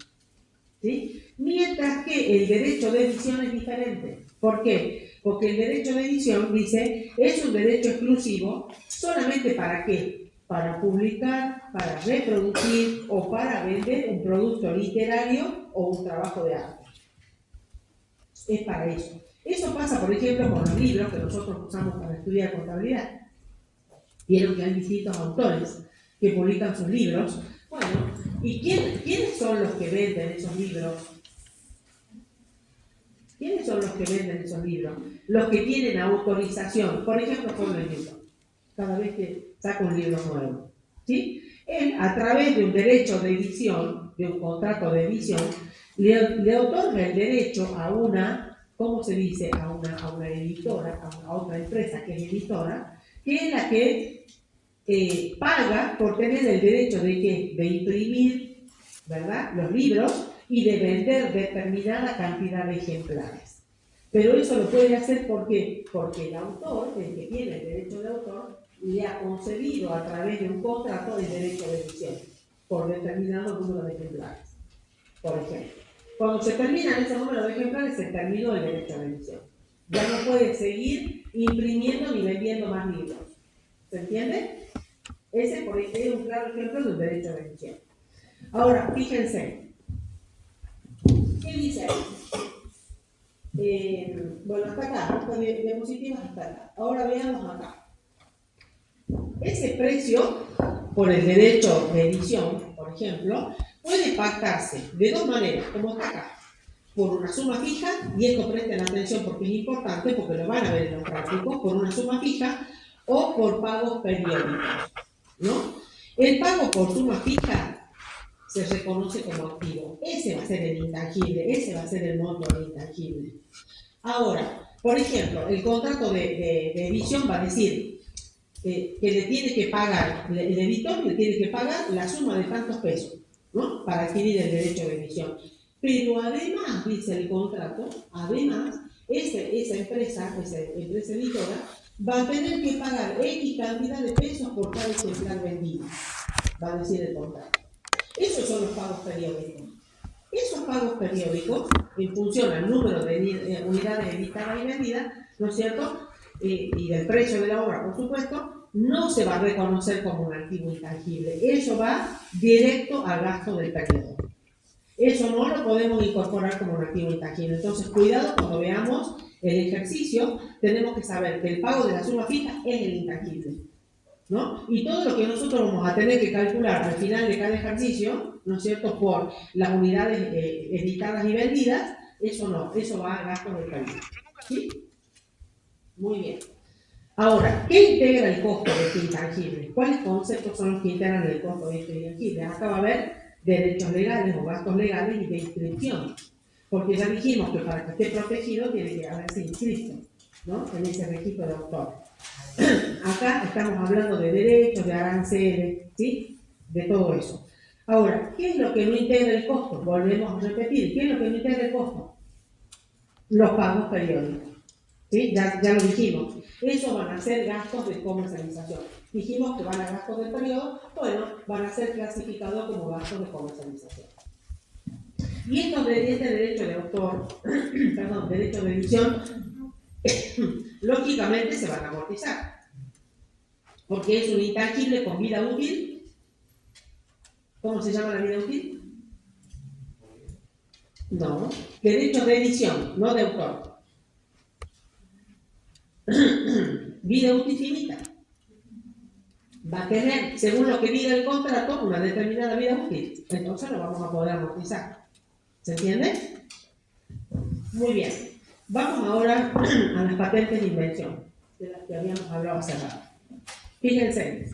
Speaker 1: ¿Sí? Mientras que el derecho de edición es diferente. ¿Por qué? Porque el derecho de edición, dice, es un derecho exclusivo solamente ¿para qué? Para publicar, para reproducir o para vender un producto literario o un trabajo de arte. Es para eso. Eso pasa, por ejemplo, con los libros que nosotros usamos para estudiar contabilidad. Vieron que hay distintos autores que publican sus libros. Bueno, ¿y quiénes son los que venden esos libros? ¿Quiénes son los que venden esos libros? Los que tienen autorización. Por ejemplo, con el libro. Cada vez que saca un libro nuevo. ¿Sí? Él, a través de un derecho de edición, de un contrato de edición, le otorga el derecho a una, ¿cómo se dice? A una editora, a otra empresa que es editora, que es la que paga por tener el derecho de imprimir, ¿verdad?, los libros y de vender determinada cantidad de ejemplares. Pero eso lo puede hacer porque el autor, el que tiene el derecho de autor, le ha concedido a través de un contrato el derecho de edición por determinado número de ejemplares. Por ejemplo, cuando se termina ese número de ejemplares, se terminó el derecho de edición. Ya no puede seguir imprimiendo ni vendiendo más libros. ¿Se entiende? Ese es un claro ejemplo de un derecho de edición. Ahora, fíjense. ¿Qué dice ahí? Bueno, hasta acá, esta diapositiva hasta acá. Ahora veamos acá. Ese precio por el derecho de edición, por ejemplo, puede pactarse de dos maneras, como está acá. Por una suma fija, y esto presten atención porque es importante, porque lo van a ver en los gráficos, por una suma fija o por pagos periódicos, ¿no? El pago por suma fija se reconoce como activo. Ese va a ser el intangible, ese va a ser el monto del intangible. Ahora, por ejemplo, el contrato de edición va a decir que le tiene que pagar, el editor le tiene que pagar la suma de tantos pesos, ¿no?, para adquirir el derecho de edición. Pero además, dice el contrato, además, esa empresa editora, va a tener que pagar X cantidad de pesos por cada ejemplar vendido, va a decir el contrato. Esos son los pagos periódicos. Esos pagos periódicos, en función al número de unidades editadas y vendidas, ¿no es cierto?, y del precio de la obra, por supuesto, no se va a reconocer como un activo intangible. Eso va directo al gasto del periodo. Eso no lo podemos incorporar como un activo intangible. Entonces, cuidado cuando veamos el ejercicio, tenemos que saber que el pago de la suma fija es el intangible. ¿no? Y todo lo que nosotros vamos a tener que calcular al final de cada ejercicio, ¿no es cierto?, por las unidades editadas y vendidas, eso no, eso va a gastos de calidad. ¿Sí? Muy bien. Ahora, ¿qué integra el costo de este intangible? ¿Cuáles conceptos son los que integran el costo de este intangible? Acá va a haber derechos legales o gastos legales y de inscripción. Porque ya dijimos que para que esté protegido tiene que haberse inscrito, ¿no?, en ese registro de autor. Acá estamos hablando de derechos, de aranceles, ¿sí?, de todo eso. Ahora, ¿qué es lo que no integra el costo? Volvemos a repetir, ¿qué es lo que no integra el costo? Los pagos periódicos. ¿Sí? Ya lo dijimos. Eso van a ser gastos de comercialización. Dijimos que van a gastos del periodo, bueno, van a ser clasificados como gastos de comercialización. Y este derecho de autor, perdón, derecho de edición, lógicamente se van a amortizar. Porque es un intangible con vida útil. ¿Cómo se llama la vida útil? No, derecho de edición, no de autor. Vida útil finita. Va a tener, según lo que diga el contrato, una determinada vida útil. Entonces lo vamos a poder amortizar. ¿Se entiende? Muy bien. Vamos ahora a las patentes de invención, de las que habíamos hablado hace rato. Fíjense.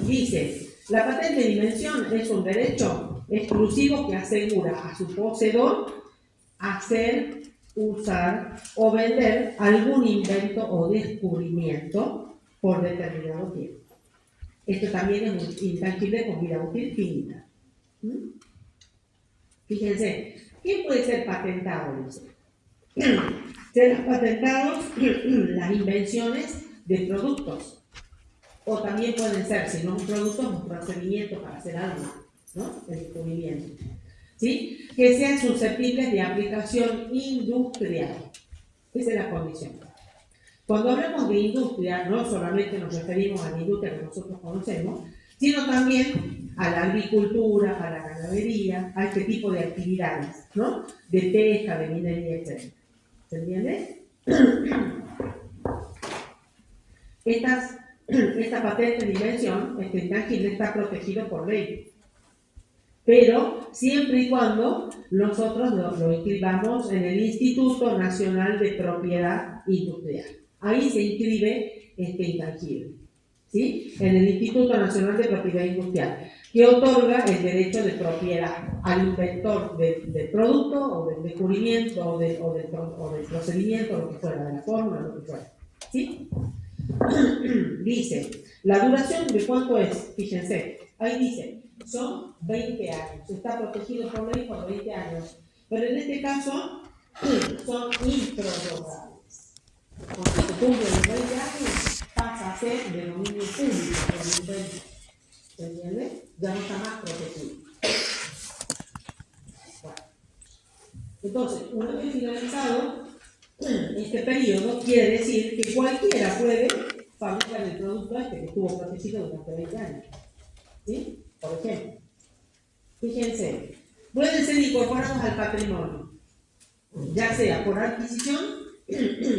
Speaker 1: Dice, la patente de invención es un derecho exclusivo que asegura a su poseedor hacer, usar o vender algún invento o descubrimiento por determinado tiempo. Esto también es un intangible con vida útil finita. Fíjense, ¿quién puede ser patentado? Dice. Serán patentados las invenciones de productos. O también pueden ser, si no un producto, un procedimiento para hacer algo, ¿no? El descubrimiento. ¿Sí? Que sean susceptibles de aplicación industrial. Esa es la condición. Cuando hablamos de industria, no solamente nos referimos a la industria que nosotros conocemos, sino también a la agricultura, a la ganadería, a este tipo de actividades, ¿no? De pesca, de minería, etc. ¿Se entiende? Esta patente de invención, este intangible, está protegido por ley. Pero siempre y cuando nosotros lo inscribamos en el Instituto Nacional de Propiedad Industrial. Ahí se inscribe este intangible, ¿sí? En el Instituto Nacional de Propiedad Industrial, que otorga el derecho de propiedad al inventor del producto o del descubrimiento o del procedimiento, lo que fuera, de la fórmula, lo que fuera, ¿sí? Dice, la duración de cuánto es, fíjense, ahí dice, son 20 años, está protegido por ley por 20 años, pero en este caso son improrrogables. Cuando se cumplen los 20 años, pasa a ser de dominio público, ¿se entiende? Ya no está más protegido. Bueno. Entonces, una vez finalizado este periodo, quiere decir que cualquiera puede fabricar el producto que estuvo protegido durante 20 años. ¿Sí? Por ejemplo, fíjense, pueden ser incorporados al patrimonio, ya sea por adquisición.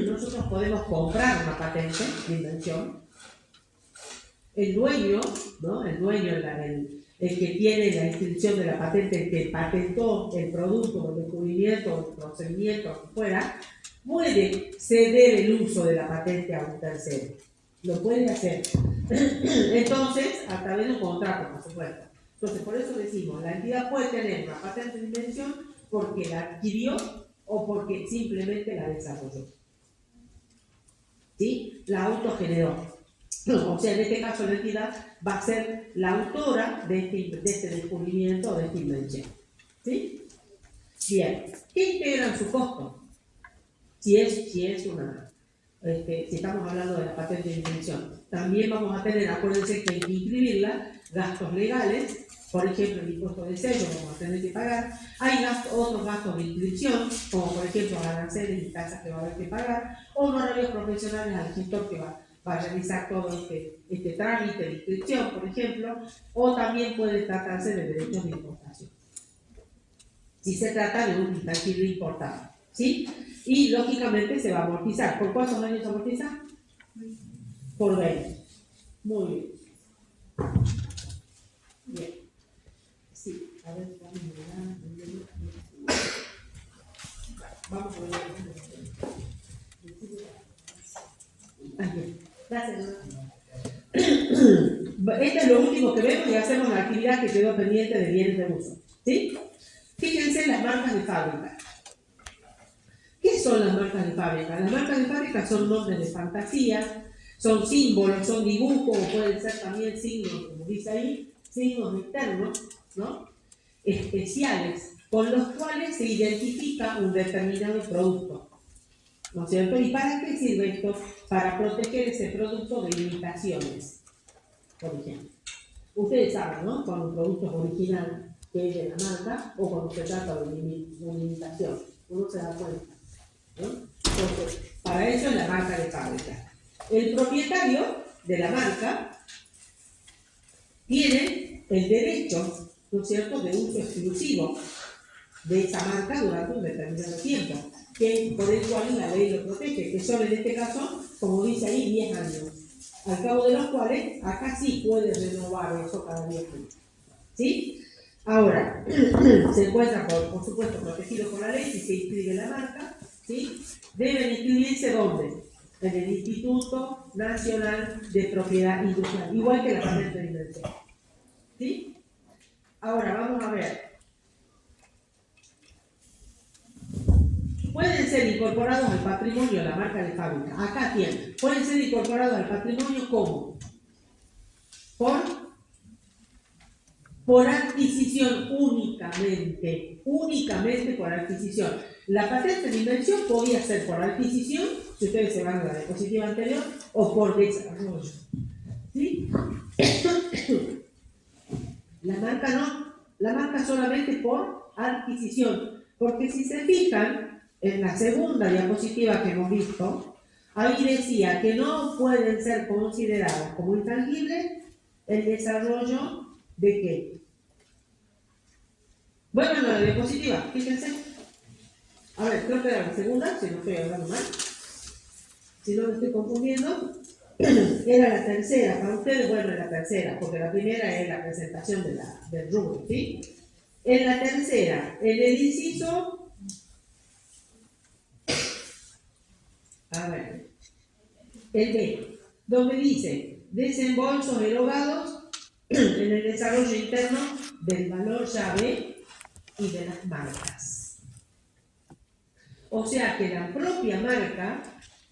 Speaker 1: Nosotros podemos comprar una patente de invención. El dueño, ¿no? El dueño, el que tiene la inscripción de la patente, el que patentó el producto, el descubrimiento, el procedimiento, lo que fuera, puede ceder el uso de la patente a un tercero. Lo puede hacer. Entonces, a través de un contrato, por supuesto. Entonces, por eso decimos, la entidad puede tener una patente de invención porque la adquirió o porque simplemente la desarrolló. ¿Sí? La autogeneró. O sea, en este caso la entidad va a ser la autora de este descubrimiento o de esta invención. ¿Sí? Bien. ¿Qué integran su costo? Si estamos hablando de la patente de invención. También vamos a tener, acuérdense que hay que inscribirla, gastos legales. Por ejemplo, el impuesto de sello vamos a tener que pagar. Hay otros gastos de inscripción, como por ejemplo aranceles y tasas que va a haber que pagar, o honorarios profesionales al gestor que va a realizar todo este trámite de inscripción, por ejemplo, o también puede tratarse de derechos de importación, si se trata de un intangible importado, ¿sí? Y lógicamente se va a amortizar. ¿Por cuántos años se amortiza? Por 20. Muy bien. Bien. Sí, a ver, vamos a ver. Gracias. Este es lo último que vemos y hacemos la actividad que quedó pendiente de bienes de uso. ¿Sí? Fíjense las marcas de fábrica. ¿Qué son las marcas de fábrica? Las marcas de fábrica son nombres de fantasía, son símbolos, son dibujos, o pueden ser también signos, como dice ahí, signos externos, ¿no? Especiales, con los cuales se identifica un determinado producto, ¿no es cierto? ¿Y para qué sirve esto? Para proteger ese producto de imitaciones, por ejemplo. Ustedes saben, ¿no? Cuando un producto es original, que es de la marca, o cuando se trata de una imitación, uno se da cuenta, ¿no? Entonces, para eso es la marca de fábrica. El propietario de la marca tiene el derecho, ¿no es cierto?, de uso exclusivo de esa marca durante un determinado tiempo, por el cual la ley lo protege, que son en este caso, como dice ahí, 10 años, al cabo de los cuales acá sí puede renovar eso cada 10 años. ¿Sí? Ahora, se encuentra, por supuesto, protegido por la ley si se inscribe la marca, ¿sí? Deben inscribirse ¿dónde? En el Instituto Nacional de Propiedad Industrial, igual que la patente de invención. ¿Sí? Ahora, vamos a ver. Pueden ser incorporados al patrimonio la marca de fábrica. Acá tienen. Pueden ser incorporados al patrimonio ¿cómo? Por adquisición únicamente por adquisición. La patente de invención podía ser por adquisición, si ustedes se van a la diapositiva anterior, o por desarrollo. ¿Sí? La marca no, la marca solamente por adquisición, porque si se fijan en la segunda diapositiva que hemos visto, ahí decía que no pueden ser considerados como intangibles el desarrollo ¿de qué? Bueno, en la diapositiva, fíjense. A ver, creo que era la segunda, si no estoy hablando mal. Si no me estoy confundiendo. Era la tercera, para ustedes, bueno, la tercera, porque la primera es la presentación del rubro, ¿sí? En la tercera, en el inciso, a ver, el B, donde dice desembolsos erogados en el desarrollo interno del valor llave y de las marcas. O sea que la propia marca,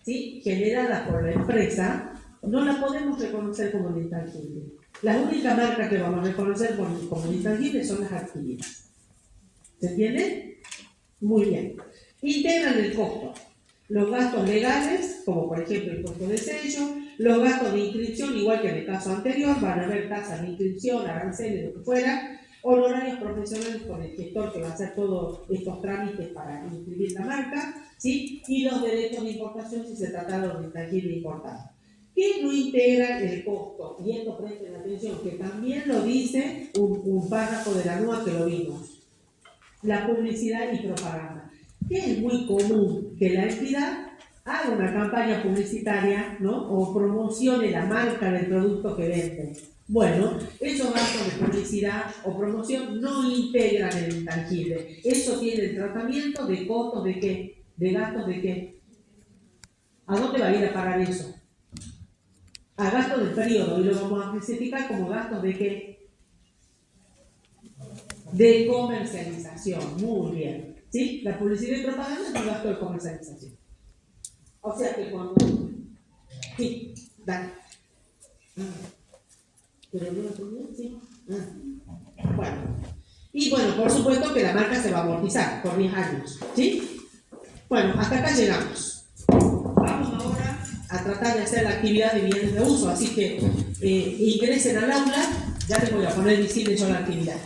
Speaker 1: ¿sí?, generada por la empresa, no la podemos reconocer como intangible. La única marca que vamos a reconocer como intangible son las actividades. ¿Se entiende? Muy bien. Integran el costo. Los gastos legales, como por ejemplo el costo de sello, los gastos de inscripción, igual que en el caso anterior, van a haber tasas de inscripción, aranceles, lo que fuera, honorarios profesionales con el gestor que va a hacer todos estos trámites para inscribir la marca, ¿sí? Y los derechos de importación si se trata de intangible importado. ¿Qué no integra el costo? Y esto presten atención, que también lo dice un párrafo de la NUA que lo vimos. La publicidad y propaganda. Que es muy común que la entidad haga una campaña publicitaria, ¿no?, o promocione la marca del producto que vende. Bueno, esos gastos de publicidad o promoción no integran el intangible. Eso tiene el tratamiento de costos de ¿qué? ¿De gastos de qué? ¿A dónde va a ir a parar eso? A gastos del periodo, y lo vamos a especificar como gastos de ¿qué? De comercialización. Muy bien. ¿Sí? La publicidad y propaganda es un gasto de comercialización. O sea que cuando... Sí, dale. ¿Pero no lo tenía? Sí. Bueno. Y bueno, por supuesto que la marca se va a amortizar por 10 años. ¿Sí? Bueno, hasta acá llegamos. Vamos ahora a tratar de hacer la actividad de bienes de uso. Así que ingresen al aula. Ya les voy a poner visible yo la actividad.